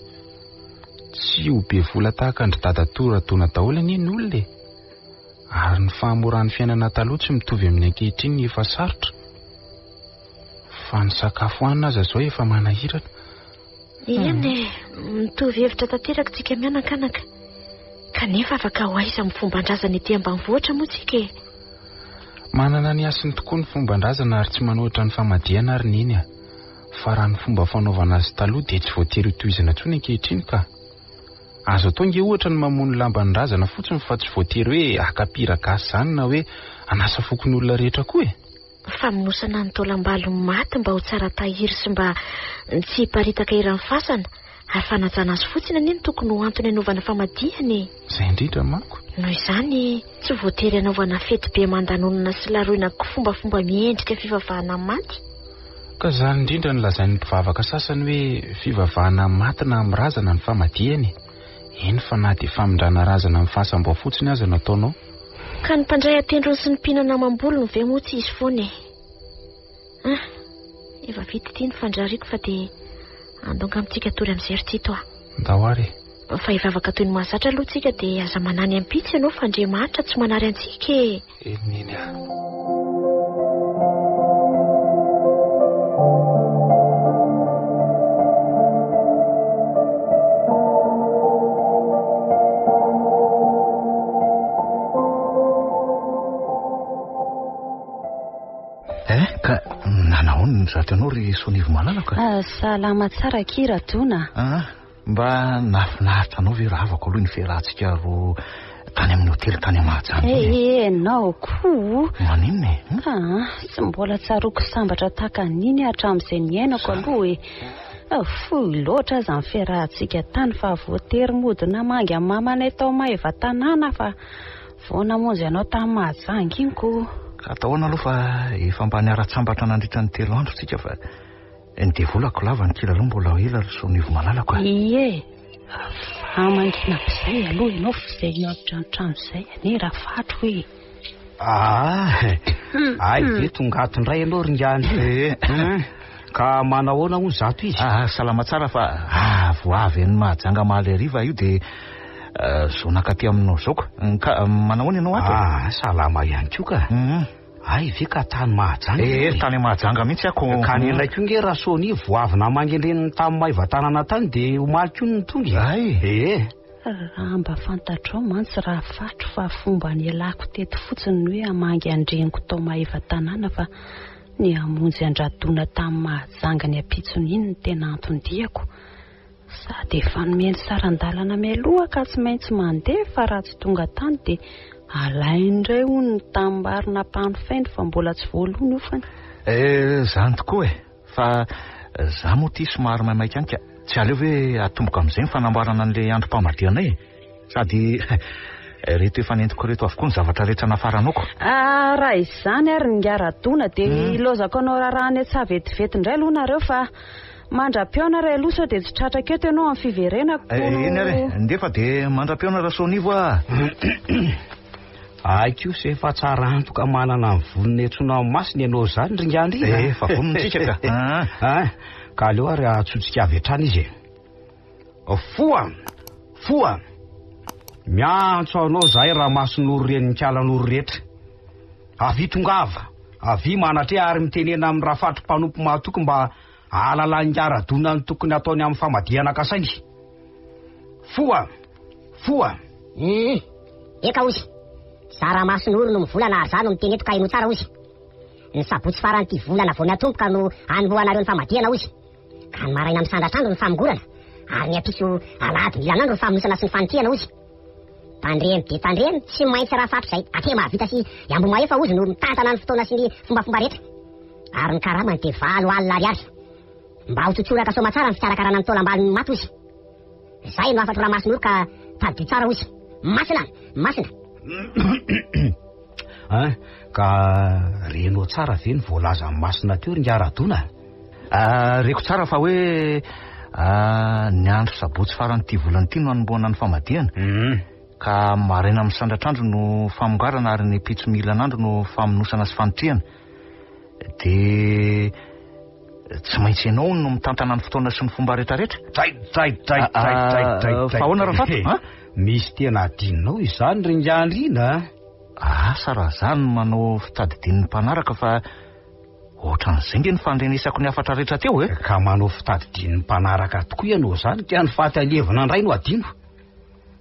Speaker 1: Tsy ho be vola tahaka andry dadatora taona daholo anie ny olona e. Ary ny fahamoran'ny fiainana taloha tsy mitovy amin'ny ankehitriny ny efa sarotra. Fa ny sakafo hanina aza izao efa manahirana.
Speaker 4: Eny mitovy hevitra tanteraka tsika mianakanaka. Kanefa afaka ho aiza amin'ny fomban-drazana ety ambanivohitra moa tsika e.
Speaker 1: Manana ny asiny tokoa ny fomban-drazana ary tsy manohitra ny famadihana ary neny a. Fa raha ny fomba fanaovana azy taloha dia tsy voatery hotohizana intsony ankehitriny ka. Azo atao nge ohatra ny mamono lamban-drazana fotsiny fa tsy voatery hoe akapira gasy izany na hoe anasa fokony olona rehetra koa e.
Speaker 4: Famonosana ny taolam-balo maty mba ho tsara tahiry sy mba tsy hiparitaka iran'ny fasana. Ary fanajana azy fotsiny anie ny tokony ho antony hanaovana famadihana.
Speaker 1: Izay indrindra manko.
Speaker 4: Noho izany tsy voatery hanaovana fety be aman-danonana sy laroina fombafomba miendrika fivavahana maty.
Speaker 1: Ka izany indrindra ny lazain'ny mpivavaka sasany hoe fivavahana maty na amin'ny razana ny famadihany. Eny fa na dia famindrana razana amin'ny fahasambo fotsiny aza nataonao.
Speaker 4: Ka ny mpandray atendrony sy ny mpihinana amam-bolo no ve moa tsy izy foana e. Efa vita ity ny fandrariako fa dia andonga amintsika tory amin'izay tsito a.
Speaker 1: Ndahoary.
Speaker 4: Fa hivavaka toy ny mahazatra aloha tsika dia aza manany ampitsy ianao fa Andriamanitra tsy manary antsika e.
Speaker 1: Neny a.
Speaker 5: Ka nanahoana ny zatanao ry Sonivo malalaka?
Speaker 2: Salama tsara kira tona.
Speaker 5: Mba nafinaritra anao ve raha avako aloha ny fiarahantsika roa tany amin'ny hotely tany Mahajanga.
Speaker 2: Enao koa.
Speaker 5: Maninona e?
Speaker 2: Tsy mbola tsaroko sambatra tahaka niny hatramin'izay niainako aloha e. Foy loatra aza ny fiarahantsika tany fa voatery modina mangy amin'ny mamanay tao Maeva tanàna fa vao namonjy ianao tamin'ny Mahajanga iny koa.
Speaker 5: Ka atahoana aloha fa efa mba niara-tsambatra nandritra ny 3 andro tsika fa ny volako lava ny kila aloha mbola ela ry Sonivo malalako.
Speaker 2: Ie. Mangina bizay aloha ianao fizay niavitra ny trano izay anie raha fatro hoe.
Speaker 7: Ay ve tonga ato indray ianao ry ngany. Ka manahoana hono zato izy?
Speaker 5: Salama tsara fa voavy ny Mahajanga mahaly hariva io dia zonaka aty aminao zao ka manahoana ianao ato?
Speaker 7: Salama ihany koa ka. Ay ve ka tany Mahajanga?
Speaker 5: Tany Mahajanga mihitsy ako.
Speaker 7: Ka ny ilay koa nge raha Sony voavy namangy ireny tamin'ny Maeva tanàna tany dia omaly koa ny tonga.
Speaker 2: Raha mba fantatrao mantsy raha fatro fa fomba ny alako teto fotsiny ny hoe hamangy andreniko tao maheva tanàna fa ny hamonjy andradona tamin'ny mahajanga ny apitsony iny ny tena antondiako. Sady efa nomeny sarandalana mialoha ka tsy maintsy mandeha fa raha tsy tonga tany dia alaindray hono ny tambarina mpanofainy fa mbola tsy voalohany io fany.
Speaker 5: Zany tokoa fa za moa ty somary maimaika any ka tsy aleo hoe atomboka amin'izay ny fanamboarana an'ilay androm-pamadrianay sady reto efa nentiko reto avokoa ny zavatra rehetra nafaranoko.
Speaker 2: Raha izany ary ny ngaradona dia ilozako anao rarahany tsy vetivety indray aloha nareo fa mandra-piona ray aloha sao dia tsy tratraka eto ianao amin'ny fiverenako.
Speaker 5: Eny ary ndefa dia mandra-piona rasonivo
Speaker 7: Aiko se efa tsara antoka manana ny vonona etsona masina ianao zany ringandry.
Speaker 5: Efa vonintsika ka.
Speaker 7: Ka aleo ary atsotsika avy hatrany izy. Foa miantso anao zay raha mason'oro reny nikalan'oro rehetra. Avy tongava, avy manatre ary mitenena amin'ny raha fatro mpanompo mahatoky mba alalany ngaradona ny tokony ataony amin'ny famadihana kasainy. Foa.
Speaker 8: Eka ozy. Sara mason'olo no mivolana ary za no miteny eto ka ino tsara ozy. Ny sabotsy faran'ity volana vao miatomboka no anomboanareo ny famadihana ozy. Ka ny maraina amin'ny sandratrandro ny famongorana ary ny apiso alahady milanandro ny famonosana sy ny fanontihana ozy. Tandremy tsy maintsy raha fatro zay ate mahavita sy iambo maefa ozy no mitantana ny fotoana sy ny fombafomba rehetra. Ary ny karamany dia 7 alina ariary. Mba ho tsotsoraka soma tsara ny fikarakarana ny taola ambaliny maty ozy. Zay no afatro raha mason'olo ka tadio tsara ozy. Masina.
Speaker 7: Ka renao tsara ve ny voalaza masina teo ringaradona?
Speaker 5: Reko tsara fa hoe ny andro sabotsy faran'ity volana ity no anomboana ny famadihana. Ka maraina amin'ny sandratrandro no famongarana ary ny pitso milanandro no famonosana sy fanotrihana. Dia tsy maintsy ianao no mitantana ny fotoana sy ny fomba rehetrarehetra.
Speaker 7: Fa
Speaker 5: ahoana raha fatro?
Speaker 7: Misy tena adinonao izany ringandrina.
Speaker 5: Asa raha zany manao fitadidian'ny mpanaraka fa ohatran'izay nge ny fandrenesako ny afatra rehetra teo
Speaker 7: Ka manao fitadidian'ny mpanaraka tokoa ianao zany ka ny faty alevina indray no adino.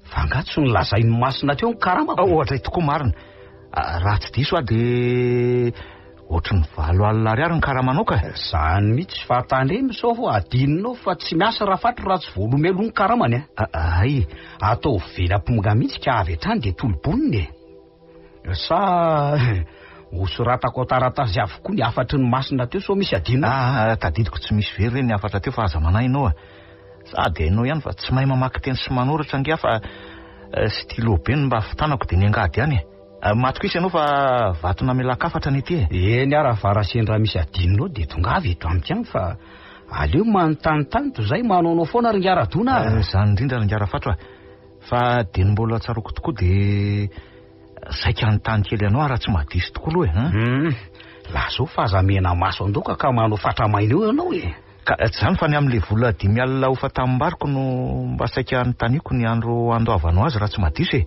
Speaker 7: Fa angatsy ny lazain'ny masina teo ny karamako.
Speaker 5: Ohatra tokoa marina. Raha tsy diso dia ohatran'ny 7 alina ariary ny karamanao ka.
Speaker 7: Zany mihitsy fa tandremy sao fo adinonao fa tsy miasa raha fatro raha tsy voalomelo ny karamany.
Speaker 5: Ay,
Speaker 7: atao velam-ponga mihitsy ka avy hatrany dia toloboniny. Sa hosoratako taratasy avokoa ny afatry ny masina teo sao misy adinona.
Speaker 5: Tadidiko tsy misy very reny ny afatra teo fa aza manay ianao. Sady ianao ihany fa tsy mahay mamaky teny sy manoratra ngia fa stylo be ny mba fitanako dia ny angady ihany. Matoko isy ianao fa vato namelakafatra ny ity.
Speaker 7: Eny ara varasendra misy adinonao dia tonga avy eto amiko ihany fa aleo manontanytany toy izay manaonao foana ringaradona.
Speaker 5: Zany indrindra ringara fatro fa dia ny mbola tsaroko tokoa dia saika ny tany kely ianao raha tsy mahadiso tokoa aloha.
Speaker 7: Lazao fahazamena maso andoka ka manao fatramaina eo ianao
Speaker 5: Ka tsy zany fa ny amin'ilay vola 5 alina ho fatambariko no mba saika nytaniako ny andro andoavano azy raha tsy mahadiso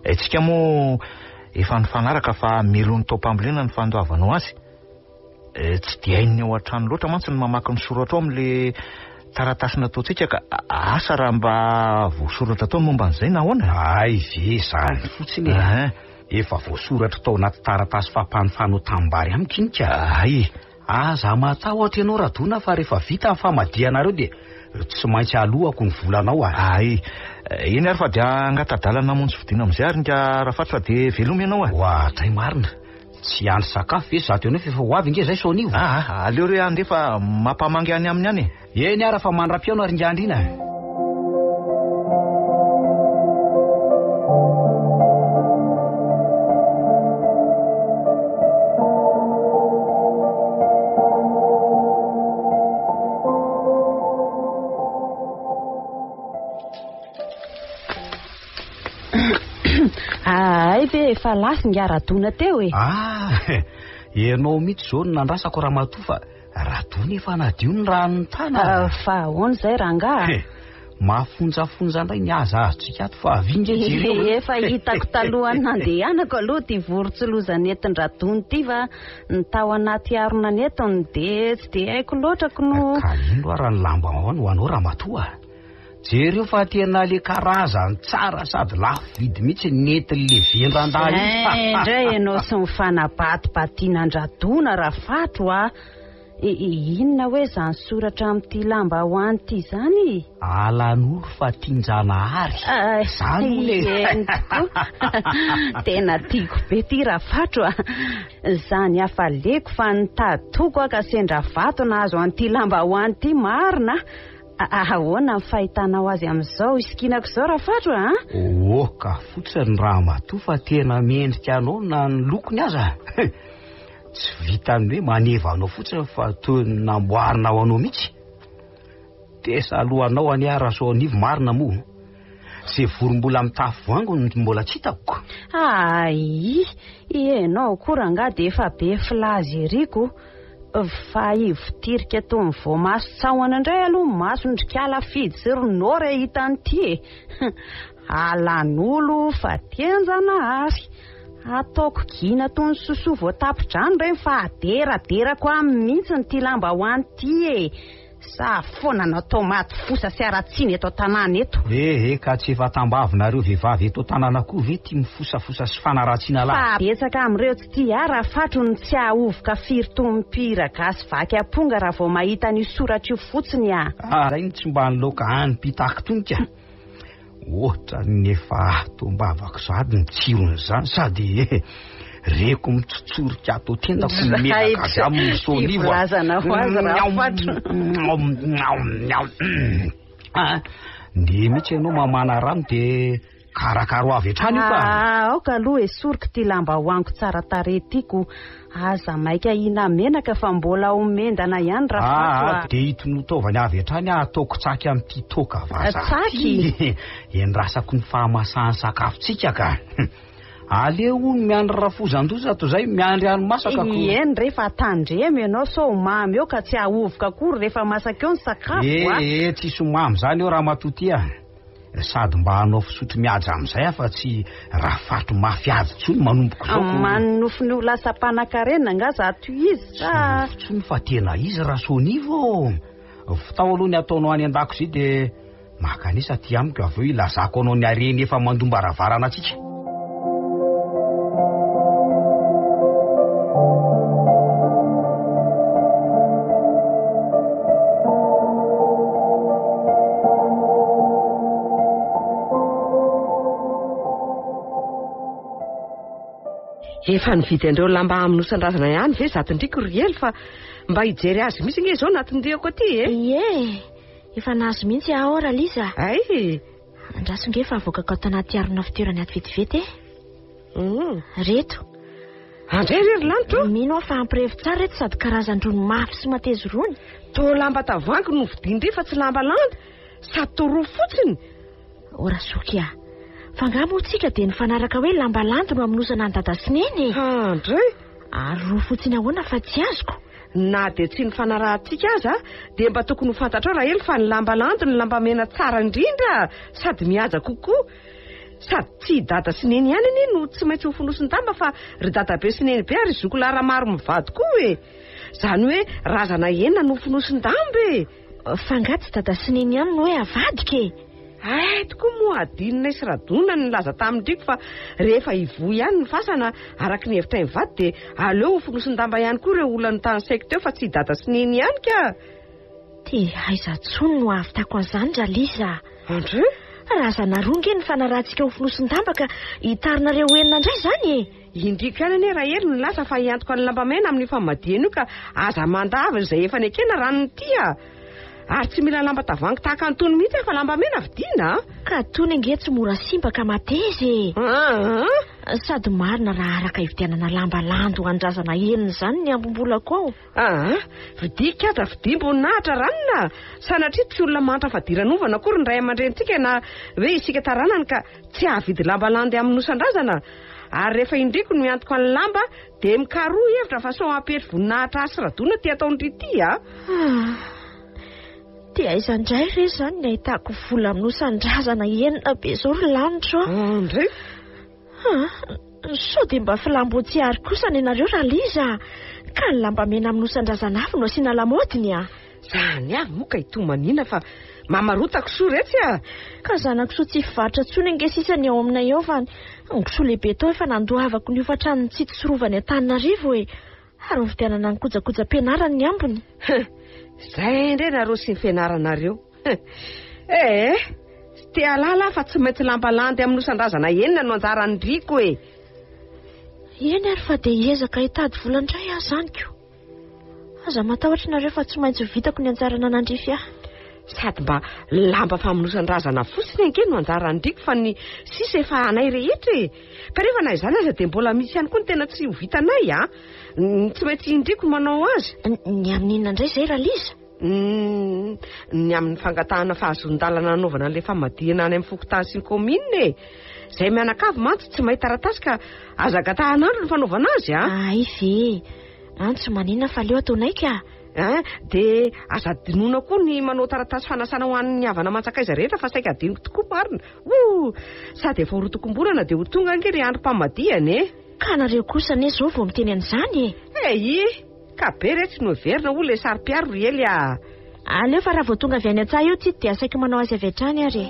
Speaker 5: Tsika moa efa nifanaraka fa melon'ny taopambolena ny fandoavano azy. Tsy dia hainy ao an-trano loatra mantsy ny mamaky ny soratra ao amin'ilay taratasy nataontsika ka asa raha mba voasoratra tao momba an'izay na ahoana?
Speaker 7: Ay ve zany fotsiny efa voasoratra tao anaty taratasy fampanofano tambary amiko iny ka.
Speaker 5: Ay,
Speaker 7: aza matahotra ianao radona fa rehefa vita ny famadianareo dia tsy maintsy alohako ny volanao.
Speaker 5: Ay, eny ary fa dia angatadalana montsy vidiana amin'izay ary nga raha fatra dia veloma ianao
Speaker 7: Ohatray marina. Tsy andro sakafo ve zato ianao efa ho avy nge zay saonivo.
Speaker 5: Aleo re andefa mampamangy any aminy any.
Speaker 7: Eny ara fa mandra-piano ary ngandrina.
Speaker 2: Ay ve efa lasy ngaradona teo
Speaker 7: Ianao mihitsy zao nandrasako raha matoa fa radona efa nadio ny ranony tana.
Speaker 2: Fa ahoana zay ranga?
Speaker 7: Mafonjafonja indray ny azazotsika ato fa avinge
Speaker 2: efa hitako talohany nandehanako aloha ty vorontsiloza nentin-dradona ty fa ny tao anaty arona netony dia tsy dia haiko loatra ko no.
Speaker 7: Ka ino raha ny lamba ho anao raha matoa. jereo fa tena le karazany tsara sady lafo vidy mihitsy nentin'le vendran-dahy
Speaker 2: indray ianao sy mifanapatipatiana-dradona raha fatro a. Inona hoe zany soratra amin'ity lambahoany ity zany?
Speaker 7: Alan'olo fa tianjanahary zany
Speaker 2: tena tiako be ty raha fatro a. Zany afaleko fa nitady toko a ka sendra vato nahazo an'ity lambahoany ity marina. Ahoana ny fahitanao azy amin'izao isikinako izao raha fatro a?
Speaker 7: Ka fotsiny raha matoa fa tena mendrika anao na ny lokony aza. Tsy vitany hoe manevanao fotsiny fa toy namboarina ho anao mihitsy. Tesa alohanao any araso anivo marina moa. Ze vorombola mitafo no mbola tsy hitako.
Speaker 2: Ianao koa nga dia efa be filazy eriko. Fa ivotirika toy ny voamaso tsahona indray aloha masondrikala fidy sy ronora hitan'ity. Alan'olo fa tianjanahary. Ataoko gina toy ny sosoa voatapidrano ireny fa aderaderako amin'ny mihitsy ny ty lambahoany ity Sa foana na tomaty fosa sy aratsiny eto tanàna eto.
Speaker 7: Ka tsy efa tambavinareo vehivavy eto tanàna koa ve ty mifosafosa sy fanaratsiana lahy.
Speaker 2: Fa betsaka amin'ireo tsy tia raha fatro ny tsy ahovoka firy tompira gasy vaky aponga raha vao mahita ny soratra io fotsiny a.
Speaker 7: Iny tsy mba niloka any pitaka tonika. Ohatra nefa tombavako sady ny tsiron'izany sady reko mitsotsorika ato tendako menaka amin'ny solivo. Nde mihitsy ianao mamana rano de karakaro avy hatrany io ka.
Speaker 2: Aoka aloha esoriko ty lambahoaniko tsara tarehy tiako. Aza maika ina menaka fa mbola omendana ihany raha
Speaker 7: de itonotaovany avy hatrany ataoko tsaky amin'ity toka vaza.
Speaker 2: Tsaky?
Speaker 7: Endrasako ny fahamasahany sakafontsika ka. Aleo miandry rafozan-doza to zay miandry any masaka ko.
Speaker 2: Eny rehefa tandremy ianao so mamy eo ka tsy ahovoka akory rehefa masaka eo ny sakafo.
Speaker 7: Tsisy mamy zany eo raha matotia. Sady mba hanao fisotro mihaja amin'izay fa tsy raha fatro mafiaja tsony manomboko zao.
Speaker 2: Manofiny ho lasa mpanan-karena nga zato izy sa
Speaker 7: tsony fa tena izy raha sonivo. Fitao aloha ny ataonao any an-dakozia de makanisa ty amiko avy eo ilazako anao ny hareny efa mandomba ravarana atsika.
Speaker 6: Efa nividy andreo lamba aminosan-drazana ihany ve zatondriko riely fa mba hijery azy misy nge izao natondriako aty
Speaker 4: efa nazo mihitsy ahora Liza. Andraso nge fa avoakako ato anaty arona fitoerany ato vetivety reto
Speaker 6: andray rery lanitro
Speaker 4: mino fa ampirevy tsara reto sady karazan-drony mafy sy matezo rony.
Speaker 6: To lamba tavoangy no vidindry fa tsy lamba landa sady to roa fotsiny.
Speaker 4: Ora sokia fa ngamotsika dia nifanaraka hoe lamba landy no aminosana ny dada Sineny.
Speaker 6: Andray
Speaker 4: ary roa fotsiny ahoana fa tsy azoko.
Speaker 6: Na dia tsy nifanarahantsika aza dia mba tokony ho fantatra eo rahely fa ny lamba landy ny lamba mena tsara indrindra sady mihaja kokoa. Sady tsy dada Sineny ihany anie no tsy maintsy ho fonosiny tamba fa ry dada be Sineny be ary zokolara maro mivady koa zany hoe razana enina no fonosiny tamba
Speaker 4: fa ngatsy dada Sineny ihany no hoe avadika
Speaker 6: tokoa moa adinina isy radona ny laza tamindriko fa rehefa ivo ihany ny fasana araka ny hevitra mivady dia aleo ho fonosiny tamba ihany koa ireo olona ny tany saiko teo fa tsy dada Sineny ihany ka.
Speaker 4: Aiza tsony no avitako an'izany dra Liza.
Speaker 6: Andreo
Speaker 4: razana roa nge ny fanarahantsika ho fonosiny tamba ka hitarinareo enina indray zany
Speaker 6: indriko ihany anie raha elo ny lasa fa hiantoko ny lambamena amin'ny famadiana io ka aza mandaviny izay efa nekena ranony tia. Ary tsy mila lamba tavangy tahaka antony mihitsy fa lamba mena vidiana
Speaker 4: ka tony nge tsy mora simba ka mateze sady marina raha araka hividianana lamba lando ho andrazana enina zany ny ambombolako ao.
Speaker 6: Vidika aza vidimbo nahatra ranona sanatria tsy olona mantra fa diranovana akory ny ray aman-drentsika na hoe isika taranany ka tsy ahavidy lamba landy aminosan-drazana. Ary rehefa indriko no miantoko ny lamba dia mikaroa hevitra fa so ampety voninahitra asy radona ty ataon'rity
Speaker 4: dia aiza indray re zany ny ahitako vola aminosan-drazana enina be zao ry lanitro
Speaker 6: Andrey
Speaker 4: so dia mba filambotsiary kosa ny ianareo raha Liza ka ny lamba mena aminosan-drazana avy no asiana lamodiny
Speaker 6: zany avy moa ka hitomanina fa mamarotako soa retsy a.
Speaker 4: Ka zanako tsy fivatra tsony ange sisany ao aminay ao fa ngosoa lehibe tao efa nandohavako ny hofatrany tsy tsorovany Antananarivo hoe ary ny fidianana ny kojakoja ampianarany ny ambony.
Speaker 6: Zay indray nareo sy ny fianaranareo. Tsy te alala fa tsy maintsy lampalandy amin'ny nosan-drazana enina no anjarany Riko e.
Speaker 4: Eny ary fa dia hiezaka hitady volandray aho zaniko. Aza matahotra nareo fa tsy maintsy vitako ny anjarana nandrify aho.
Speaker 6: Sady mba lamba famonosan-drazana fotsiny ange no anjarany Riko fa ny sisa efa anay rehetra e. Ka rehefa na izany aza dia mbola misy ihany koa ny tena tsy ho vitanay a. Tsy maintsy Indriko manao azy.
Speaker 4: Ny amin'inona indray izay Raliza?
Speaker 6: Ny amin'ny fangatahana fahazon-dalana nanaovana an'ilay famadihana any amin'ny fokotany sy ny komina e. Izay mianakavy mantsy tsy mahay taratasy ka aza gatahan'andro ny fanaovana azy a.
Speaker 4: Ay ve, antso manina fa leo ataonay ka.
Speaker 6: Dia aza dinoina koa ny manao taratasy fanasana ho an'ny havana mantsakaiza rehetra fa saika adiniko tokoa marina. Sady efa horotokom-borana dia ho tonga ange ry androm-pamadihana e.
Speaker 4: Ka nareo kosa ane zao vao miteny an'izany
Speaker 6: e. Ka be retsy no verina ho ilay sary-piaro ry ely a.
Speaker 4: Aleo fa raha vao tonga avy any an-tsaha eo tsy dia saika manao azy avy hatrany ary.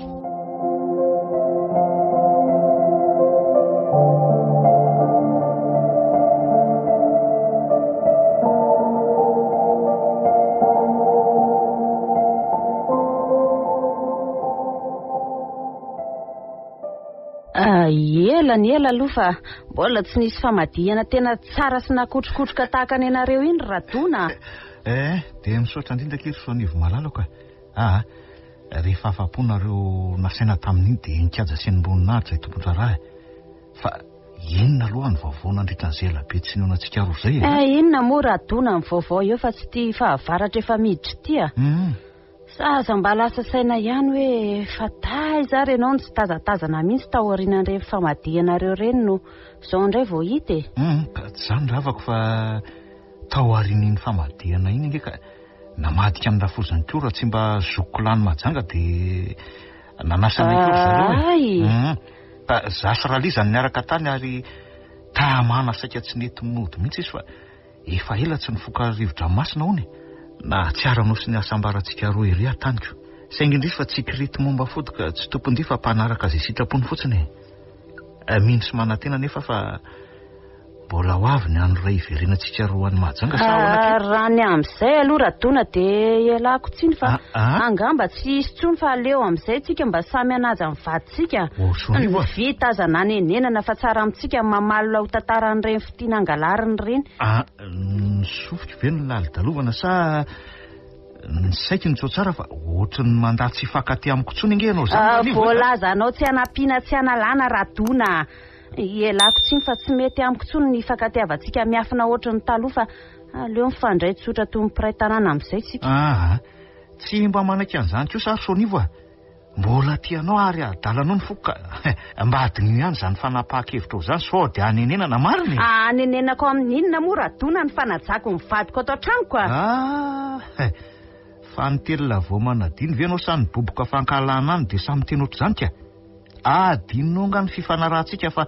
Speaker 2: Ela aloha fa mbola tsy nisy famadihana tena tsara sy nakotrokotroka tahaka ny anareo iny Ratona.
Speaker 5: Dia misaotra indrindra kely Soanivo malalaka. Rehefa afa-ponareo nasaina tamin'iny dia nikaja sy nimboninahitra tompon-tra raha. Fa inona aloha ny vaovao nandritra an'izay elabe tsy noanantsika roa izay
Speaker 2: inona moa Ratona ny vaovao eo fa tsy tia fahavaratra efa miditra tia. Saza mba lasa saina ihany hoe fa taiza ary ianao ny tsy tazatazana mihitsy tao aorianan'ireny famadihanareo reny no izao indray vao hita e.
Speaker 5: Izany ravako fa tao aorian'iny famadihana iny nge ka namadika amin'ny rafozany koa raha tsy mba zokolany majanga dia nanasana koa zareo e. Zasy Raliza niaraka tany ary tamana saika tsy nety minody mihitsy izy fa efa ela tsy nifoka rivo-dranomasina hony. Na tsy ara-no sy ny asambarantsika roa ery ataniko. Saingy indrisy fa tsy kirity momba fody ka tsy tompony fa mpanaraka izay sitrapony fotsiny. Mindry sy manantena nefa fa mbola ho avy ny andro iray iverenantsika roa any majanga
Speaker 2: raha ny amin'izay aloha Ratona dia ialako tsiny fa angamba tsy isy tsony fa aleo amin'izay tsika mba samy anaja amin'ny vaditsika. Vita aza nanenenana fa tsara amintsika mamalona ho tantaran'ireny fitiana angalariny reny.
Speaker 5: Sofika ve ny lali-dalovana sa ny saiky ny tsotsara fa ohatra ny mandaty sy fakaty amiko tsony inge ianao zany.
Speaker 2: Voalaza anao tsy anampiana tsy analana Ratona. Ialako tsiny fa tsy mety amiko tsony ny fakatiavantsika miafina ohatra ny taloha fa aleo mifandray tsotra toy mpiray tanàna amin'izay tsika.
Speaker 5: Tsy mba manaka an'izany koa sary Soanivo mbola tianao ary adalanao ny foka mba adiny ihany izany fanapaha-kevitra zany sao dia anenenana mariny.
Speaker 2: Anenenako amin'inona moa Ratona ny fanajako ny vadiko ato an-tranoko
Speaker 5: fa ny telona vao manadiny ve anao samy boboka fankalana any dia samy teny ohatr' izany ka. Adinonao nga ny fifanarahantsika fa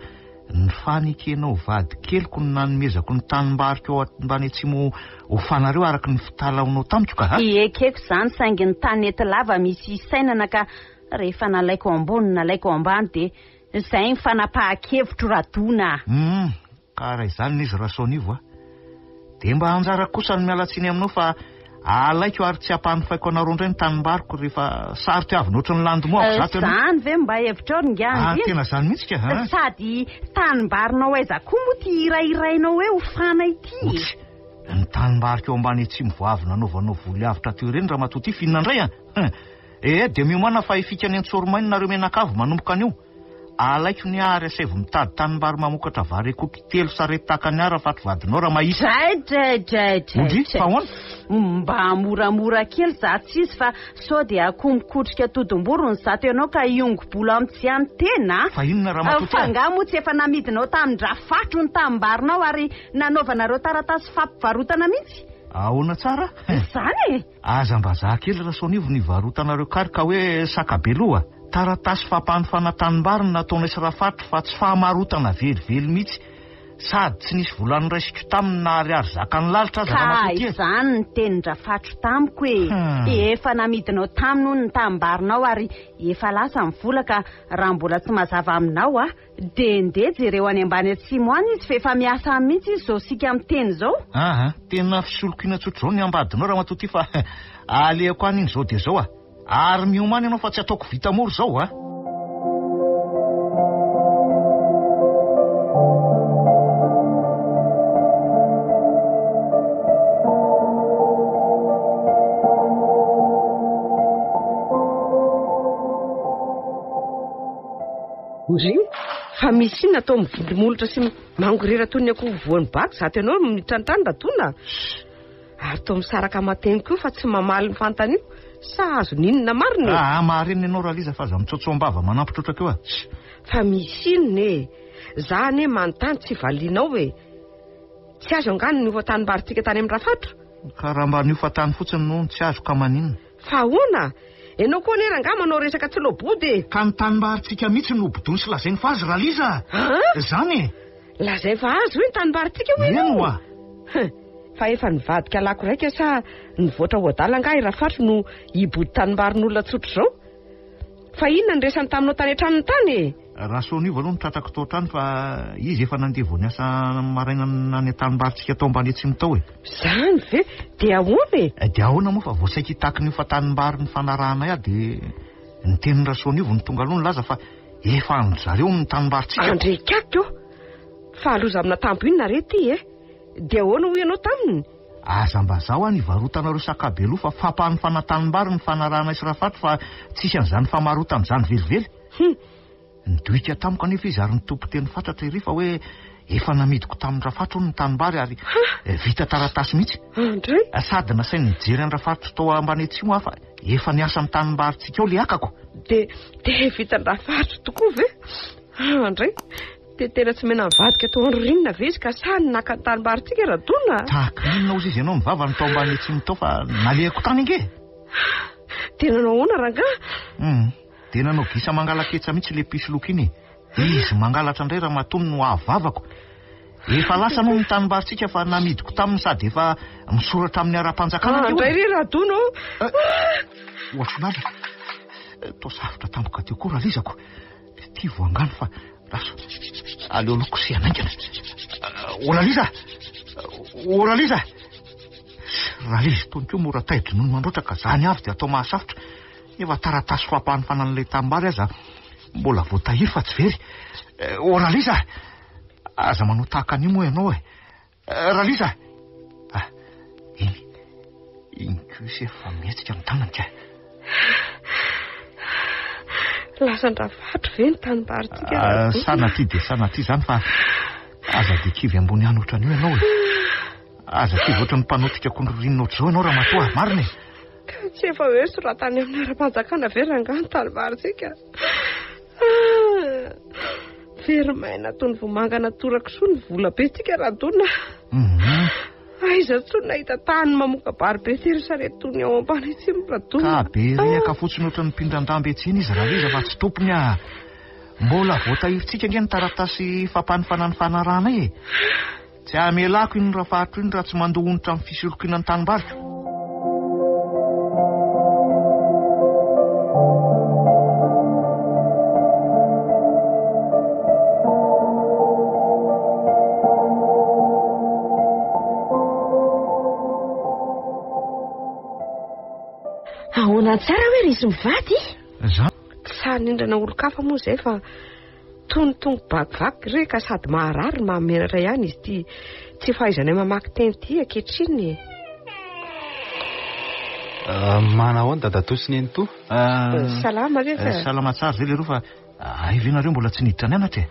Speaker 5: ny fanikenao vady keliko ny nanomezako ny tanimbarika ao ambany atsimo ho fanareo araka ny fitalaonao tamiko ka.
Speaker 2: Ekeko izany saingy ny tanety lava misy sainana ka rehefa nalaiko ambony nalaiko ambany dia izay ny fanapahan-kevitro Ratona.
Speaker 5: Ka raha izany izy raha Soanivo dia mba anjara kosa ny mialatsiny aminao fa alaiko ary tsy ampanofaiko anareo indray ny tanimbariko rehefa sarotra avy noatra ny landomoako zato ianao.
Speaker 2: Izany ve mba hevitra ao ny ngany
Speaker 5: tena izany mihitsy ka.
Speaker 2: Sady tanimbarinao aiza koa moa ty irairainao hoe ho fana ity.
Speaker 5: Ny tanimbarika eo ambany atsimo voavy nanaovanao voly avitra teo ireny raha matoty finina indray dia miomana fa ifika ny an-tsoromainy nareo menakavy manomboka an'io. Alaiko ny ary asaivo mitady tanimbary mamokatra vary koky telo sarety takany ara fatovadinao raha mahisa.
Speaker 2: Mba moramora kely za tsisy fa sao dia akomikotrika todim-boro ny zato ianao ka iongom-bolo amin'tsy any tena.
Speaker 5: Fa inona raha matoty
Speaker 2: fa nga moa tsy efa namidinao tamin-drafatro ny tamimbarinao ary nanaovanareo taratasy fampivarotana mihitsy.
Speaker 5: Ahoana tsara?
Speaker 2: Izany
Speaker 5: aza mba za kely raha Soanivo ny varotanareo kary ka hoe sakabeloa. Taratasy fampanofanatanimbary nataonay sy rafatro fa tsy fahamarotana velively mihitsy. sady tsy nisy volany raisiko taminy na ariary zaka ny lalitra azy
Speaker 2: ka izany ny tenin-drafatro tamiko efa namidinao taminy hono ny tambarinao ary efa lasa mivola ka raha mbola tsy mazava aminao dia ndeha jereo any ambany atsimo any izy fa efa miasa mihitsy izy zao sika amin'ny teny zao
Speaker 5: tena fisolokiana tsotra zao ny ambadinao raha matoty fa aleko any iny zao dia zao ary miomany ianao fa tsy ataoko vita moro zao
Speaker 6: ry fa misy iny natao mivondromolotra sy mangorera toy ny akoho voan'ny baky zato ianao mitranitrany ratona ary to misaraka mateny koa fa tsy mamaly ny fantanio sa azo ninona mariny
Speaker 5: mariny ianao Raliza fa aza mitsotsoam-bava manampitrotra keo
Speaker 6: fa misy inony zany manontany tsy valianao tsy azo angany ny ofatanybaritsika tany amin'ny Rafatra
Speaker 5: ka raha mba niofatany fotsiny no tsy azo ka maninona
Speaker 6: fa hoana enao koa nera nga manao resaka tsy lobody
Speaker 5: ka ny tanimbahitsika mihitsy no bodony sy lazainy fa azy Raliza zany
Speaker 6: lazay fa azy hoe ny tanimbahitsika
Speaker 5: eno
Speaker 6: fa efa nivadika lako raika sa nivoatra hoadala nga Rafatra no ibody tanimbarin'olona tsotra zao fa inona ny resany taminao tany an-tranony tany
Speaker 5: raha Soniva aloha nitratrako tao an-trano fa izy efa nandeha vao niasa maraina nany tanimbahitsika tao ambany atsimo tao
Speaker 6: zany ve dia ahoana
Speaker 5: dia ahoana moa fa voasaika hitaky ny fatanimbary ny fanarahanay dia ny tenin'ny raha Sonivo ny tonga aloha ny laza fa efa anjareo ny tanimbahitsika
Speaker 6: andrekako fa aloza amina tampo iny narety dia ahoana ho ianao taminy
Speaker 5: aza mba zao any ivarotanareo sakabeloha fa fampahany fanatanimbary ny fanarahanay sy Rafatra fa tsisy an'izany famarota amin'izany velively nidoika tamiko anefa izy ary ny tompo teny fatratra ery fa hoe efa namidiko tamin'ny Rafatra ny tanimbary ary vita taratasy mihitsy sady nasainy nijery any Rafatra tao ambany atsimo fa efa niasa amin'ny tanimbaritsika ao le akako
Speaker 6: dia vita ny Rafatra tokoa ve andray dia tena tsy mena mivadika tao androrinina ve izy ka sany naka ny tanimbaritsika radona
Speaker 5: tahaka inona ozy izy ianao mivava ny tao ambany atsimo tao fa nalehako tany inge
Speaker 6: tena nanao ahoana ranga
Speaker 5: dia nanao gisa mangalaketsa mihitsy le pisoloka iny izy mangalatra indray raha matony no ahavavako efa lasa no ny tanimbaritsika fa namidiko taminy sady efa misoratra amin'ny ara-panjakana
Speaker 6: andray ry radona
Speaker 5: ohatron'ala to safotra tampoka teo koa Ralizako tia voangano fa lasa aleo loko sy anaingana Raliza Raliza tonikeo mora taidry noho mandroatra ka zany avy dia atao mahasafotra efa taratasy fampahany fanan'ilay tambary aza mbola voatahiry fa tsy very Raliza aza manao tahaka an'io moa ianao Raliza iny koa se efa mihetsika ny tanany ka
Speaker 6: lasa ny Rafatra ve ny tanimbaritsika
Speaker 5: sanaty dia sanaty zany fa aza dia kivy ambony any ohatran'io ianao aza kivy ohatran'ny mpanotikako ny ririnina ohatr'izao ianao raha matoa marina
Speaker 6: ka tsy efa hoe soratany amin'ny ara-panjakana ve ranga ny tanimbaritsika verymaina toy ny vomangana torako soa ny vola be tsika radona aiza tso nahita tany mamoka bary be tery saretony ao ambany atsimo radona
Speaker 5: ka be riaka fotsiny ohatran'ny mpindrandamby etsiny izy Raliza fa tsy tompony mbola voatahiritsika nge ny taratasy fampahany fanany fanaranay tsy amelako iny Rafatra iny raha tsy mandohonitra amin'ny fisolokiana ny tanimbarika
Speaker 4: ahoana tsara hoe ry izy mivady
Speaker 6: sanindrana olo-kafa moa zay fa tongotongo bakivaky reka sady maharary mahamenatra ihany izy ty tsy fahaizanay mamaky teny ty ankehitriny
Speaker 1: manahoana dadatosiny eny to
Speaker 6: salama rehefa
Speaker 5: salama tsara zay le roa fa ivenareo mbola tsy niditra ny anatra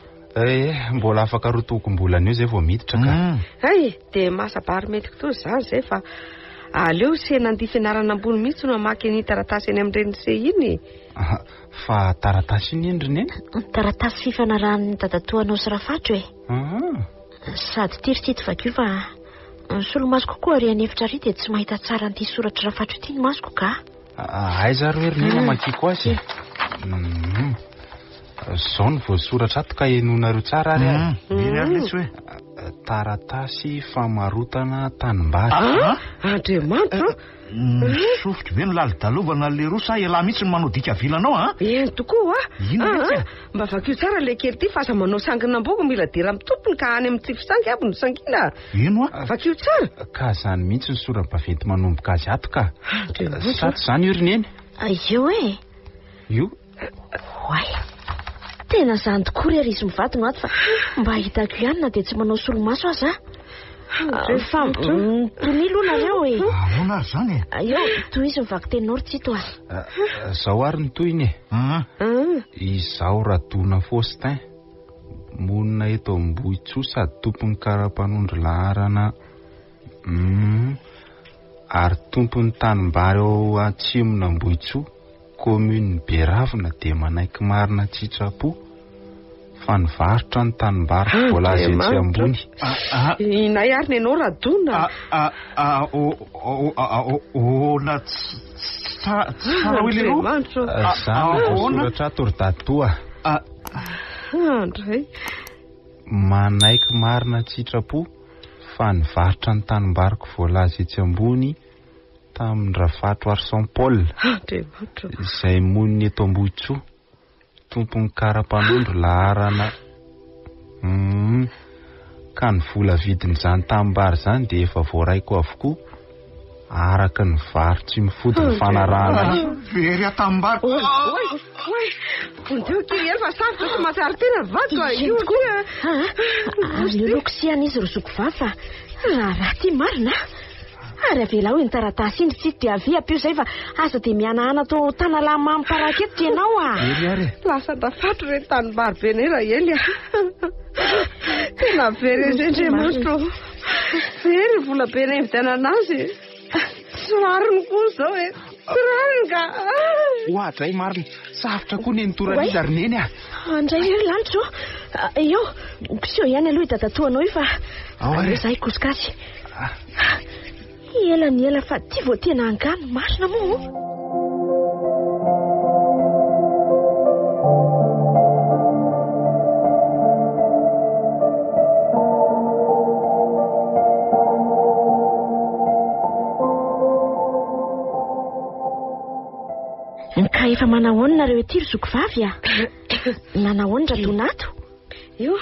Speaker 1: mbola afaka rotokom-bolana io zay vao miditra ka
Speaker 6: dia masabary mety kotoa zany zay fa aleo se nandia fianarana ambony mihitsy no mamaky ny taratasy eny amin'ireny se iny
Speaker 1: fa taratasy iny endriny
Speaker 4: taratasy fifanarahan'ny dadatoanao sy Rafatra sady tiritity vakio fa ny solomasoko koa ary anefitra ry dia tsy mahita tsara n'ity soratra Rafatra ity ny masoko ka
Speaker 1: aiza ro ery ny mamakiko azy zao ny voasoratra ato ka enonareo tsara ary
Speaker 5: miry ary letsy hoe
Speaker 1: taratasy famarotana tanimbary.
Speaker 6: Andriamanitra
Speaker 5: Sofotro ve no lalidalovana le roa sa ialahy mihitsy no manao dika vilanao a?
Speaker 6: Eny tokoa
Speaker 5: Ino mihitsy?
Speaker 6: Mba vakio tsara le kely ty fa aza manao sangina-boko mila dera amin'ny tompony ka any amin'ny tsifisangy aby no sangina.
Speaker 5: Ino a?
Speaker 6: Vakio tsara.
Speaker 1: Ka zany mihitsy ny sora-baventy manomboka azy ato ka. Sato zany io rineny.
Speaker 4: Io e.
Speaker 1: Io?
Speaker 4: Hoay. Tena zany tokoa ry izy mivady no ato fa mba hitako ihany na dia tsy manao solomaso aza. Fa tonilo nareo e.
Speaker 5: Ahoana ary zany e?
Speaker 4: Io, toy izy mivaky teninao ry tsito a.
Speaker 1: Zao ary ny toyny e. Izaho Radona Faustin, monina eto Ambohitsoa sady tompon'ny karapanondro laharana ary tompon'ny tanimbary ao Atsimona Ambohitsoa, commune Beravina dia manaiky marina Tsitrapo fa nivarotra ny tanimbary voalaza etsy ambony.
Speaker 6: Inay ary ny anao Radona.
Speaker 5: Ona tsara hoe le roa.
Speaker 1: Zany voasoratra ato ry Datoa.
Speaker 6: Andray.
Speaker 1: Manaiky marina Tsitrapo fa nivarotra ny tanimbariko voalaza etsy ambony tamin'ny Rafato Arsan Paul izay moniny eto Ambohitsoa, tompon'ny karapanondro laharana ka ny vola vidin'izany tanimbary zany dia efa voaraiko avokoa araka ny varotsy mifody ny fanarahana.
Speaker 5: Very atambary.
Speaker 6: Ondeo kely efa safotra sy matsara tena vato io koa.
Speaker 4: Ary loko sy an'izy rosoko vafa. Raha ty marina. Ary avela hoe ny taratasy iny tsy dia avy apio zay fa asa dia mianahana to tanalahy mamparaketo ianao a.
Speaker 6: Lasa tafatro re tanimbary be nera ely a. Tena very Andriamanitra. Very vola be na ividianana azy. Somary koa zao e. Ranga.
Speaker 1: Hoadray marina, safotra koa ny nitoraliza rineny a.
Speaker 4: Andray io lanitro. Io, kosio ihany aloha itadatoanao io fa zahay kosikasy. Ela ny ela fa ty vao tena angano marina moa. Ka efa manahoana nareo ety ry zokovavy a? Nanahoana Radona ato?
Speaker 6: Io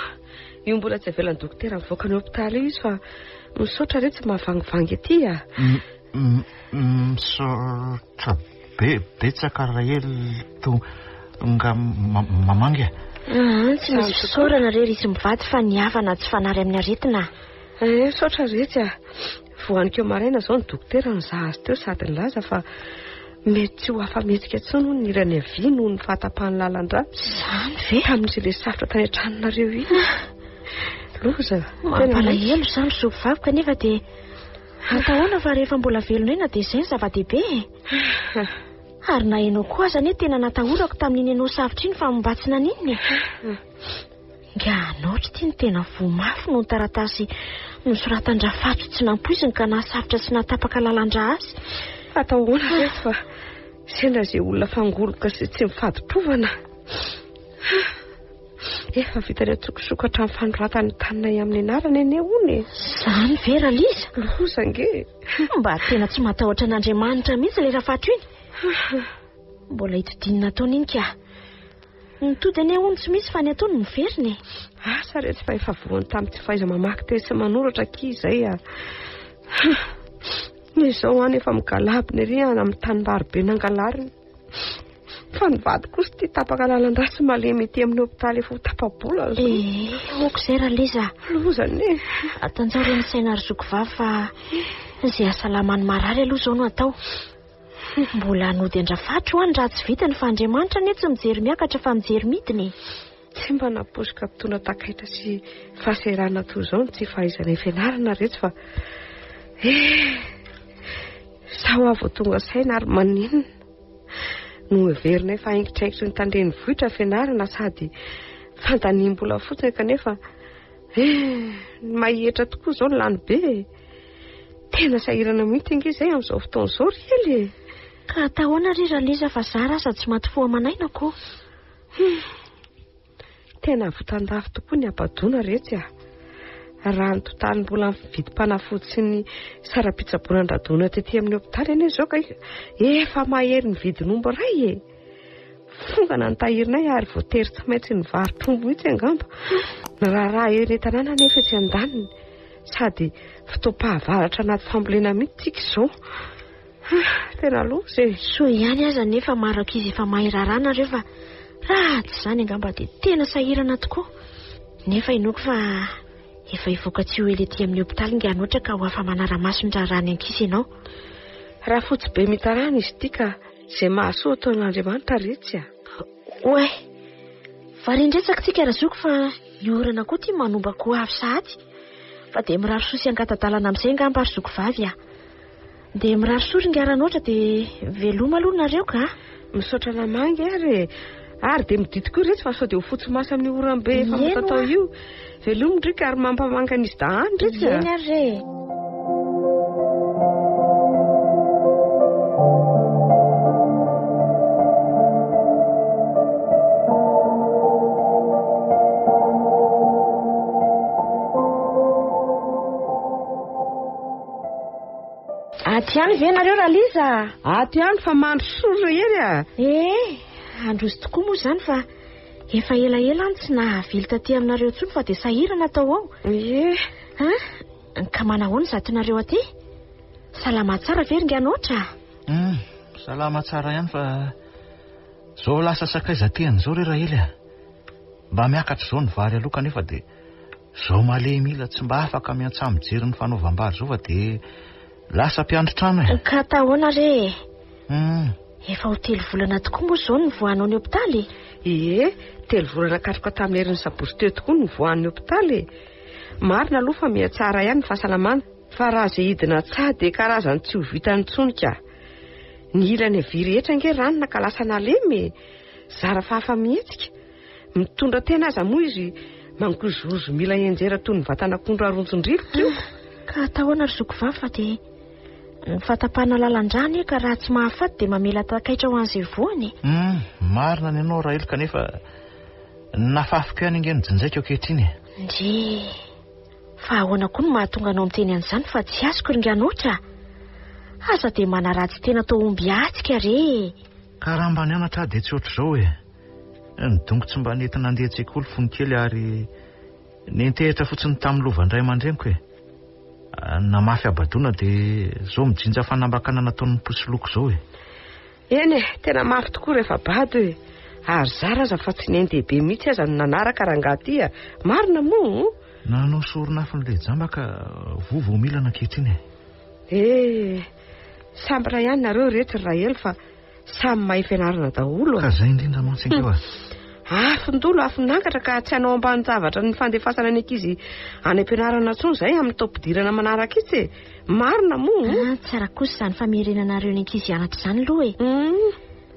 Speaker 6: mbola tsy avelan'ny dokotera mivoaka ny hopitaly izy fa misaotra re tsy mahavangivangy ety a.
Speaker 5: Misaotra betsaka rahely to nga mamangy.
Speaker 4: Tsy misy fisaorana re izy mivady fa niavana tsy fanary amin'ny aretina.
Speaker 6: Misaotra retsy a. Voanikeo maraina zao ny dokotera nizaha azy teo sady nilaza fa mety tsy ho afa-metsika intsony hono ny irany avy noho ny fahatapahany lalandra.
Speaker 4: Zany ve?
Speaker 6: Tamin'izy le safotra tany an-tranonareo iny. Loza.
Speaker 4: Mampalahelo zany zokovavy kanefa dia atahoana fa rehefa mbola velona ina dia izay ny zava-dehibe. Ary na ianao koa aza anie tena natahorako tamin'iny ianao safotra iny fa mba tsy nanininy. Nga anaotry ty ny tena vomafy noho ny taratasy nosoratan-drafato tsy nampoiziny ka nasafotra sy natapaka lalandra azy.
Speaker 6: Atahoana reto fa sendra izay olona fangoloka sy tsy mifadi-povana. Efa vita ilay tsokosokatra amin'ny fanoratany tanina amin'ny anarany eny hony.
Speaker 4: Zany vera Liza.
Speaker 6: Loza nge.
Speaker 4: Mba tena tsy matahotra an'Andriamanitra mihitsy ilay Rafato iny. Mbola hitodinina ataony iny ka. Nitody eny hony tsy misy fa ny ataony miveriny.
Speaker 6: Asa reto fa efa voany tamin'ny tsy fahaiza mamaky teny sy manoratra ki izay a. Izao any efa migalabiny ery amin'ny tanimbary be nangalariny. Fa nivady kosa ty tapaka lalandra sy malemy ety amin'ny hopitaly efa ho tapa-bola.
Speaker 4: Oko izay raha Liza.
Speaker 6: Loza ne.
Speaker 4: Atanjaro ny saina ry zokovavy fa izay asalamany marary aloha zao no atao. Mbola nody an-drafatro any raha tsy vita ny fa Andriamanitra anie tsy mijery miakatra fa mijery midiny.
Speaker 6: Tsy mba naposika mpitona takaitra sy fahaserana toy izao ny tsy fahaizana fianarana reto fa sao avo tonga saina ary maninona no heverinay fa haingitraingitry ny tandreny vohitra fianarana sady fantaniam-bola fotsiny kanefa mahetra tokoa izao ny lany be. Tena sahirana mihitsy inge izay amin'izao fotoana izao rely.
Speaker 4: Ka atahoana ry raha Liza fa zara sady tsy matofoa manainako.
Speaker 6: Tena votandafy tokoa ny ampadoana retsy a. raha nytotany mbola mividim-panafody sy ny saram-pitsaboana andradona tetỳ amin'ny hopitaly anie zao ka efa mahery ny vidin'omby ray e. Fongana ny tahirinay ary voatery tsy maintsy ny varotrombo mihitsy angamba. Ny raha eny tanàna nefa tsy andaniny sady fotoam-pahavaratra anaty fambolena mihitsy tsika izao. Tena aloha izay
Speaker 4: so ihany aza nefa maro ankizy efa mahay rarana rehefa raha tsy izany angamba dia tena sahirana tokoa. Nefa inoko fa efa ivoaka tsy ho ely etỳ amin'ny hopitaly nganoatra ka ho afa manara-maso ny rarany ankizy ianao.
Speaker 6: Raha fotsy be mitarana izy ity ka izay mahasoa ataon'Andriamanitra retsy a.
Speaker 4: Oe, varindretsaka tsika razoko fa iorana koa tia manombako avy sahady. Fa dia mirary soa sy angatadalana amin'izay ngamba ary zoko vavy a. Dia mirary soa ringarana ohatra dia veloma aloha nareo ka.
Speaker 6: Misaotra namangy ary dia miditiko retsy fa sao dia ho fotsy masy amin'ny oram-be efa matatao io. Veloma ndrika ary mampamangana izy dahany retsy.
Speaker 4: Eny ary e. Aty ihany ve nareo raha Liza?
Speaker 6: Aty ihany fa mandro sory ery a.
Speaker 4: Androzy tokoa moa izany fa efa elaela any tsy nahavily taty aminareo intsony fa dia sahirana tao ao. Ka manahoana zatonareo aty? Salama tsara ve ringanoatra?
Speaker 5: Salama tsara ihany fa zao lasa sakaiza tiany zao re Rahely a. Mba miakatra zao ny vary aloha kanefa dia zao male mila tsy mba afaka miantsa mijery ny fanaovam-bary zao fa dia lasa mpiandry trano e.
Speaker 4: Ka tahoana re? Efa ho 3 volana tokoa moa zao ny voanao ny hopitaly.
Speaker 6: 3 volana katroka tamin'ny herin'ny sabotsy teo tokoa ny voan'ny hopitaly. Marina aloha fa mihatsara ihany ny fahasalamana fa raha izay hidina tsara dia karazany tsy ho vitany intsony ka. Ny ilany havy rehetra nge ranona ka lasa nalemy. Zara fahafa mihetsika. Mitondra tena aza moa izy mankozozo mila enjera toy ny vatan'akondro aronjon-drivotra io.
Speaker 4: Ka atahoana ry zoko vavy fa dia ny fatapahana lalan-drano ka raha tsy mahafaty dia mamela takaitra ho an'izay voany.
Speaker 5: Marina ny ianao Rahely kanefa nafafika ihany nge nijinjaika ankehitriny.
Speaker 4: Ndry fa ahoana koa no mahatonga anao miteny an'izany fa tsy azoko ringanoatra. Aza dia manaratsy tena tao omby atsika re.
Speaker 5: Ka raha mba nianatra dia tsy ohatr'izao e. Ny dongotsy mba nety nandeha an-tsekoly fonikely ary nentehitra fotsiny tamin'ny lovandray aman-dreniko e. Namafy abadoana dia zao mijinja fanambakana nataon'ny posiloko zao e.
Speaker 6: Eny tena mafy tokoa rehefa bado e. Ary zara aza fa tsy nendehibe mihitsy aza ny nanaraka rangaty a. Marina moa
Speaker 5: nanao soronafiny le jamba ka vovo milana ankehitriny
Speaker 6: e. Samby raha ihany nareo rehetra Rahely fa samy mahay fianarana daholo.
Speaker 5: Ka zay indrindra mantsika eo
Speaker 6: afindolo afinangatra ka tsy hanao ambany zavatra ny fandefasana ny ankizy any am-pianarana intsony izay amin'ny taom-pidirana manaraka itsy e. Marina moa
Speaker 4: tsara kosa izany famerenanareo ny ankizy hianatra izany aloha e.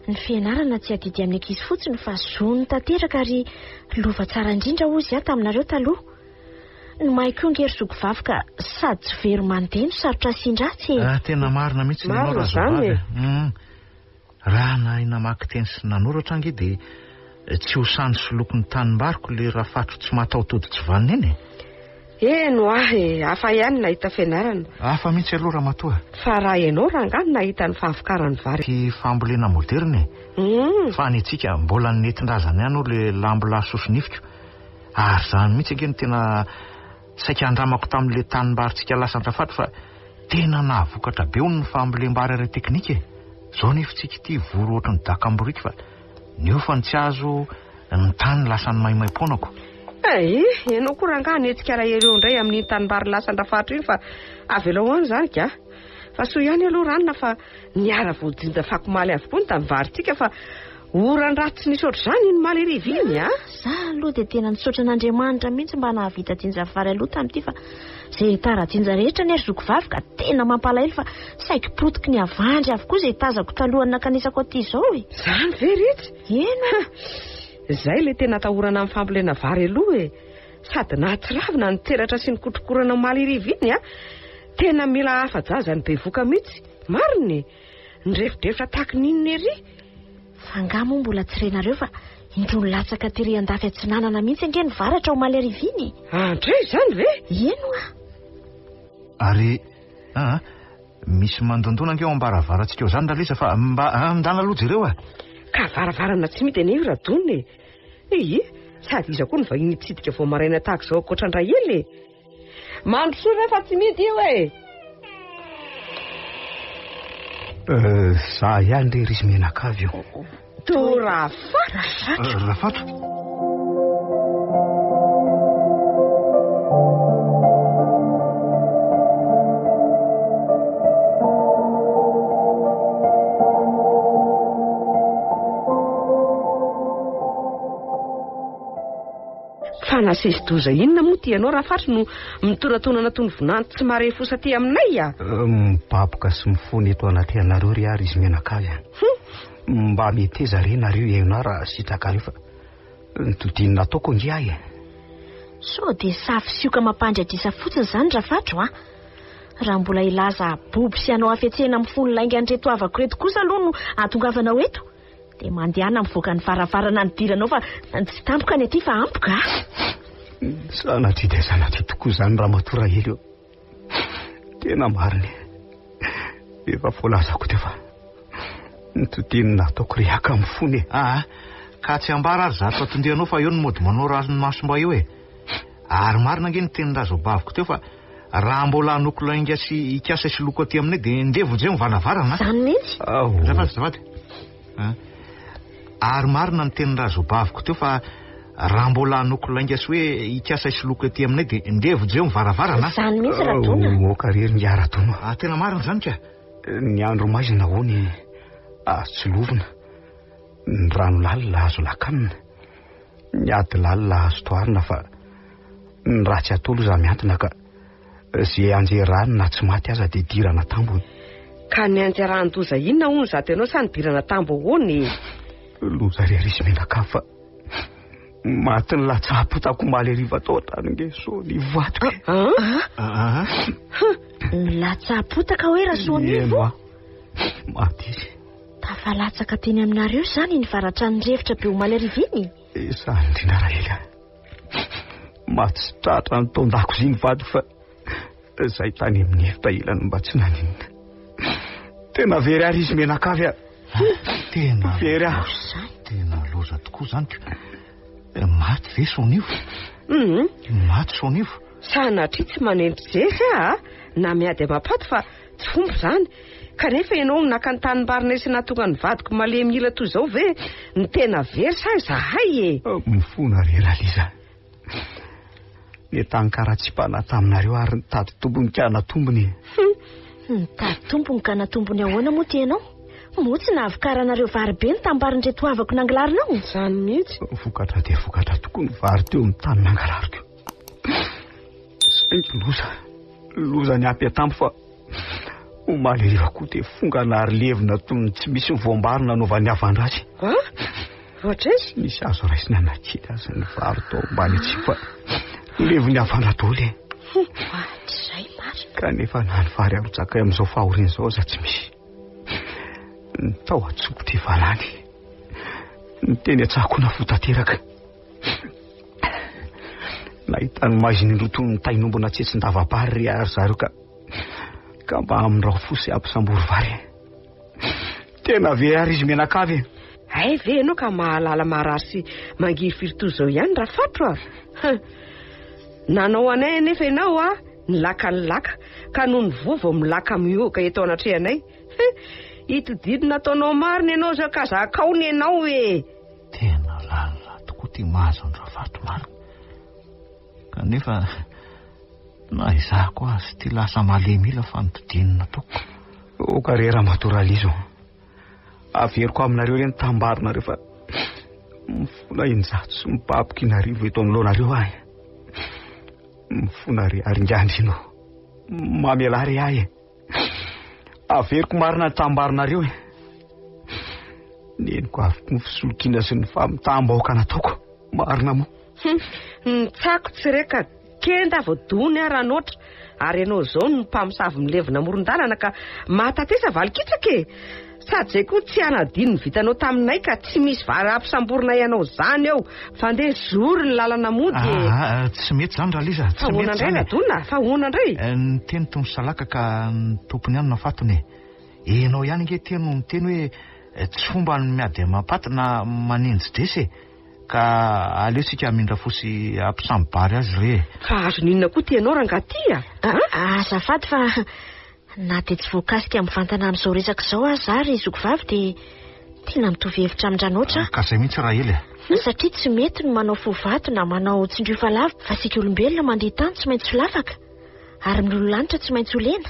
Speaker 4: Ny fianarana tsy adidy amin'ny ankizy fotsiny fa zony tanteraka ary lova tsara indrindra ozy aho taminareo taloha. Ny mahay koa ngery zoko vavy ka sady tsy very mandeha no sarotra asindratsy e.
Speaker 5: Tena marina mihitsy
Speaker 6: marina izany
Speaker 5: raha nahay namaky teny sy nanoratra ange dia tsy ho sany soloko ny tanimbariko le raha fatro tsy mahataotody tsy vanina eny.
Speaker 6: No hafa ihany nahita fianarana.
Speaker 5: Hafa mihitsy aloha raha matoa.
Speaker 6: Fa raha ianao rangano nahita ny fahavokarany vary.
Speaker 5: Ty fambolena moderne fa ny antsika mbola nentin-drazana ihany le lambo lasosonifiko. Ary zany mihitsy ange no tena saika andramako tamin'le tanimbarintsika lasandrafatro fa tena nahavokatra be hono ny fambolem-bary ara teknika e. Zao nefitsika ity voro ohatrany dakamborika fa nefa ny tsy azo ny tany lasa ny maimai-ponako.
Speaker 6: Ianao koa rangano etsika raha ireo indray amin'ny tanimbary lasan-drafatra iny fa avela hoany izany ka. Fa soa ihany aloha ranona fa niara voadinda fakomaly avokoa ny tanivarytsika fa oran-dratsy tsy nisy ohatr'izany iny maly riviny a.
Speaker 4: Za aloha dia tena nisaotra an'Andriamanitra mihitsy mba nahavita jinja vary aloha tamin'ity fa izay tara-jinja rehetra ny zoko vavy ka tena mampalahelo fa saiko potiky ny avandry avokoa izay tazako talohany nakanisako aty izao e.
Speaker 6: Zany ve rehetra?
Speaker 4: Ena
Speaker 6: izay le tena tahorana amin'ny fambolena vary aloha e. Sady nahatsiravina ny tseratra sy ny kotrokorana maly riviny a. Tena mila hafa-jaza ny bevoka mihitsy. Mariny ny revidrevitra tahaka ninona ery.
Speaker 4: Fa angamo mbola tsy renareo fa Indro latsaka tery andafy atsinanana mihitsy ange ny varatra ao maly ariviny.
Speaker 6: Andray izany ve?
Speaker 4: Eno
Speaker 5: Ary misy mandondona ange ao ambaravaratsika eo zany Ralisa fa mba ndana loja ireo
Speaker 6: Ka varavarana tsy mity ane radoniny. Sady iza koa ny vahiny tsidika vao maraina tahaka izao akoatrandray ely. Mandrosoa rehefa tsy mity io
Speaker 7: Za ihany le risy menakavy io.
Speaker 6: To Rafatro.
Speaker 5: Rafatro?
Speaker 6: Fanasizy-doza inona moa ty ianao Rafatro no mitonatonana tony vonanto tsy mare fosa ty aminay
Speaker 7: Mibaboka sy mifony eto anaty anareo ry ary izy menakavy mba meteza re nareo ianao raha sitrakareo fa nitodiny nataoko nge ahy
Speaker 4: So de safisioka mampandradraisa fotsiny zany Rafatro raha mbola ilaza boby sy anao afetsena mifony lainga andreto avako reto kosa aloha no atongavanao eto de mandehana mivoaka ny varavarana ny diranao fa tsy tampoka ny aty fa ampoka
Speaker 7: sanatry de sanatry tokoa zany raha matora hely eo tena mariny efa voalazako teo fa nitodiny nataoko rehaka mifony
Speaker 5: ka tsy ambara ary zato atondehanao fa eo ny mody manao ranomasomba eo ary marina ange ny tenindrazo baviko teo fa raha mbola hanoko lainga sy ikasa sy loko aty aminay de ndevonjeo mivanavarana
Speaker 4: zany mihitsy
Speaker 5: zafady ary marina ny tenindrazo baviko teo fa raha mbola hanoko lainga sy hoe ikasa sy loko aty aminay de ndevonjeo mivaravarana
Speaker 4: zany mihitsy Radona
Speaker 7: moka rery ny Radona
Speaker 5: tena marina zany ka
Speaker 7: ny andro maizina hoany tsy lovina ny rano lalina azo lakanina ny ady lalina azo toarina fa ny ratsy atolo za miantona ka zay anjeranina tsy maty aza de dirana tambony
Speaker 6: ka ny anjeran-doza inona hono za tenao sa ny dirana tambo hoany
Speaker 7: loza rerisy menakavy fa maty ny latsapotako maly ariva tao tany nge so ny vato
Speaker 4: ny latsapotaka hoe raha soanivo
Speaker 7: maty izy
Speaker 4: tafalatsaka teny aminareo zany ny varatra ny revitra be ho maly ariviny
Speaker 7: sandrina rahela maty sy tratra ny taondako zy ny vato fa zay tany amin'ny efta ilany mba tsy naninina tena very ary izy menakavy
Speaker 5: tena
Speaker 7: very
Speaker 5: tena loza tokoa zany maty ve sonivo maty sonivo
Speaker 6: sanatry tsy manendry zesy na miady amapaty fa tsy fombo zany kanefa ianao ny naka ny tanimbary sy natonga ny vadiko malemy ila toy zao ve ny tena very sa zahay
Speaker 7: mifona rera liza ny tankara tsy pana taminareo ary nitady tombony ka natombony
Speaker 4: nitady tombony ka natombony ahoana moa ty ianao motsy na avikaranareo vary be ny tambary ndreto avako nangilarinao
Speaker 6: zany mihitsy
Speaker 7: vokatra de vokatra tokoa ny vary teo amin'ny tany nangalariko saingy loza ny ampy atampo fa omaly riva koa de fongana ary levina tony tsy misy mivoambarina nanaovany avandratsy
Speaker 6: ohatra izy
Speaker 7: misy azo raisina nakita azy ny vary tao mbany tsy fa leviny avandratole
Speaker 4: zay marina
Speaker 7: kanefa na ny vary arotsakay amin'izao fahoriny zao za tsy misy ny tao atsoko ty valany ny teny atsako na fotateraka nahita ny maiziny ndrotony ny tainombona tsetsin-davabary ry ary zareo ka mba amin'nyrao fosy ampisambory vary tena ve ary izy menakavy
Speaker 6: ay ve ianao ka mahalala marary sy mangiry toy zao ihany Rafatro nanao anay nefa ianao ny laka ka noho ny vovo milaka mioka eto anatrehanay itodidina ataonao marina ianao zao ka zakaony ianao
Speaker 5: tena lalina tokoa ty mahazo ny Rafatro marina kanefa na izako azy ty lasa malemila fa nitodinina toko
Speaker 7: okarera matoralizo averiko aminareo reny tambarina rehefa mifona injato sy mibaboka inarivo eto amin'loanareo ahy mifona ry aringandrino mamelary ahy averiko marina ny tambarinareo neniko aviko ny fisolokiana sy ny famitambaoka nataoko marina moa
Speaker 6: ny tsako tsy reka kenda voadony aranoatra ary ianao zao no mpamosavy milevina moron-dalana ka mahatatesa valikitsaka e. Sady zay koa tsy anadiny ny vitanao taminay ka tsy misy vary ampisamborona ianao zany eo fa ndeha zory ny lalana mody
Speaker 5: tsy mety zany raha liza
Speaker 6: fa hoana indray nadona fa hoana indray
Speaker 5: ny teny tony salaka ka ny tompony ihany nafatony enao ihany nge teno ny teny hoe tsy fomba ny miady mampaty na manenjy desy ka aleotsika mindra fosy ampisambary azy re
Speaker 6: fa azo ninona koa tianao rangatya
Speaker 4: azafady fa na dia tsy voakasika mivantana amin'izao resaka izao azy ary zoko vavy dia tena mitovy hevitra amin-dranoatra
Speaker 5: ka zay mihitsy raha ely
Speaker 4: satria tsy mety no manao fovato na manao tsindriofa lava fa sika olombelona mandeha tany tsy maintsy ho lafaka ary milololanitra tsy maintsy ho lena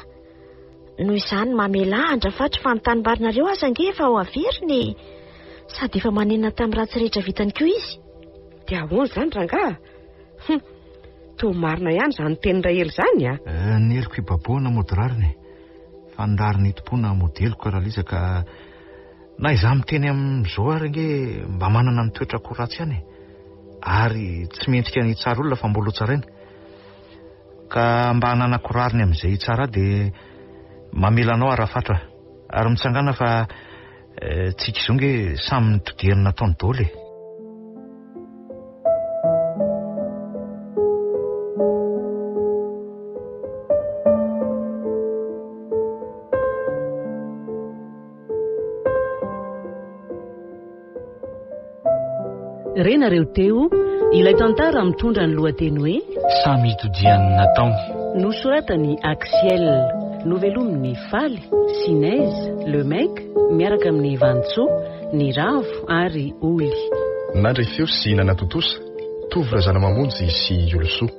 Speaker 4: noho izany mamela andrafatra fa nytanibarinareo aza ange efa ho averiny sady efa manenina tamin'ny ratsy rehetra vitany koa izy
Speaker 6: dia ahoana izany rangaha toa marina ihany izany tenyra ely zany
Speaker 5: ny eloko ibaboana modirariny fandariny itompona modeloko raha liza ka na izaho miteny amin'izao ary nge mba manana ny toetra koratsy ihany ary tsy mendrika ny tsara olona fa mbola tsaraina ka mba hananakorariny amin'izay tsara dia mamelanao arafatra ary mitsangana fa tsika izao nge samy nitodiany nataony daoly
Speaker 9: renareo teo ilay tantara mitondra ny lohateny hoe
Speaker 1: samy hitodiany nataony
Speaker 9: nosoratany Axiel novelominy Faly Sinez le Mec miaraka amin'ny Vantso ny Ravo ary Oly
Speaker 3: nandray feo sy nanatotosa tovy razana mamonjy sy Olosoa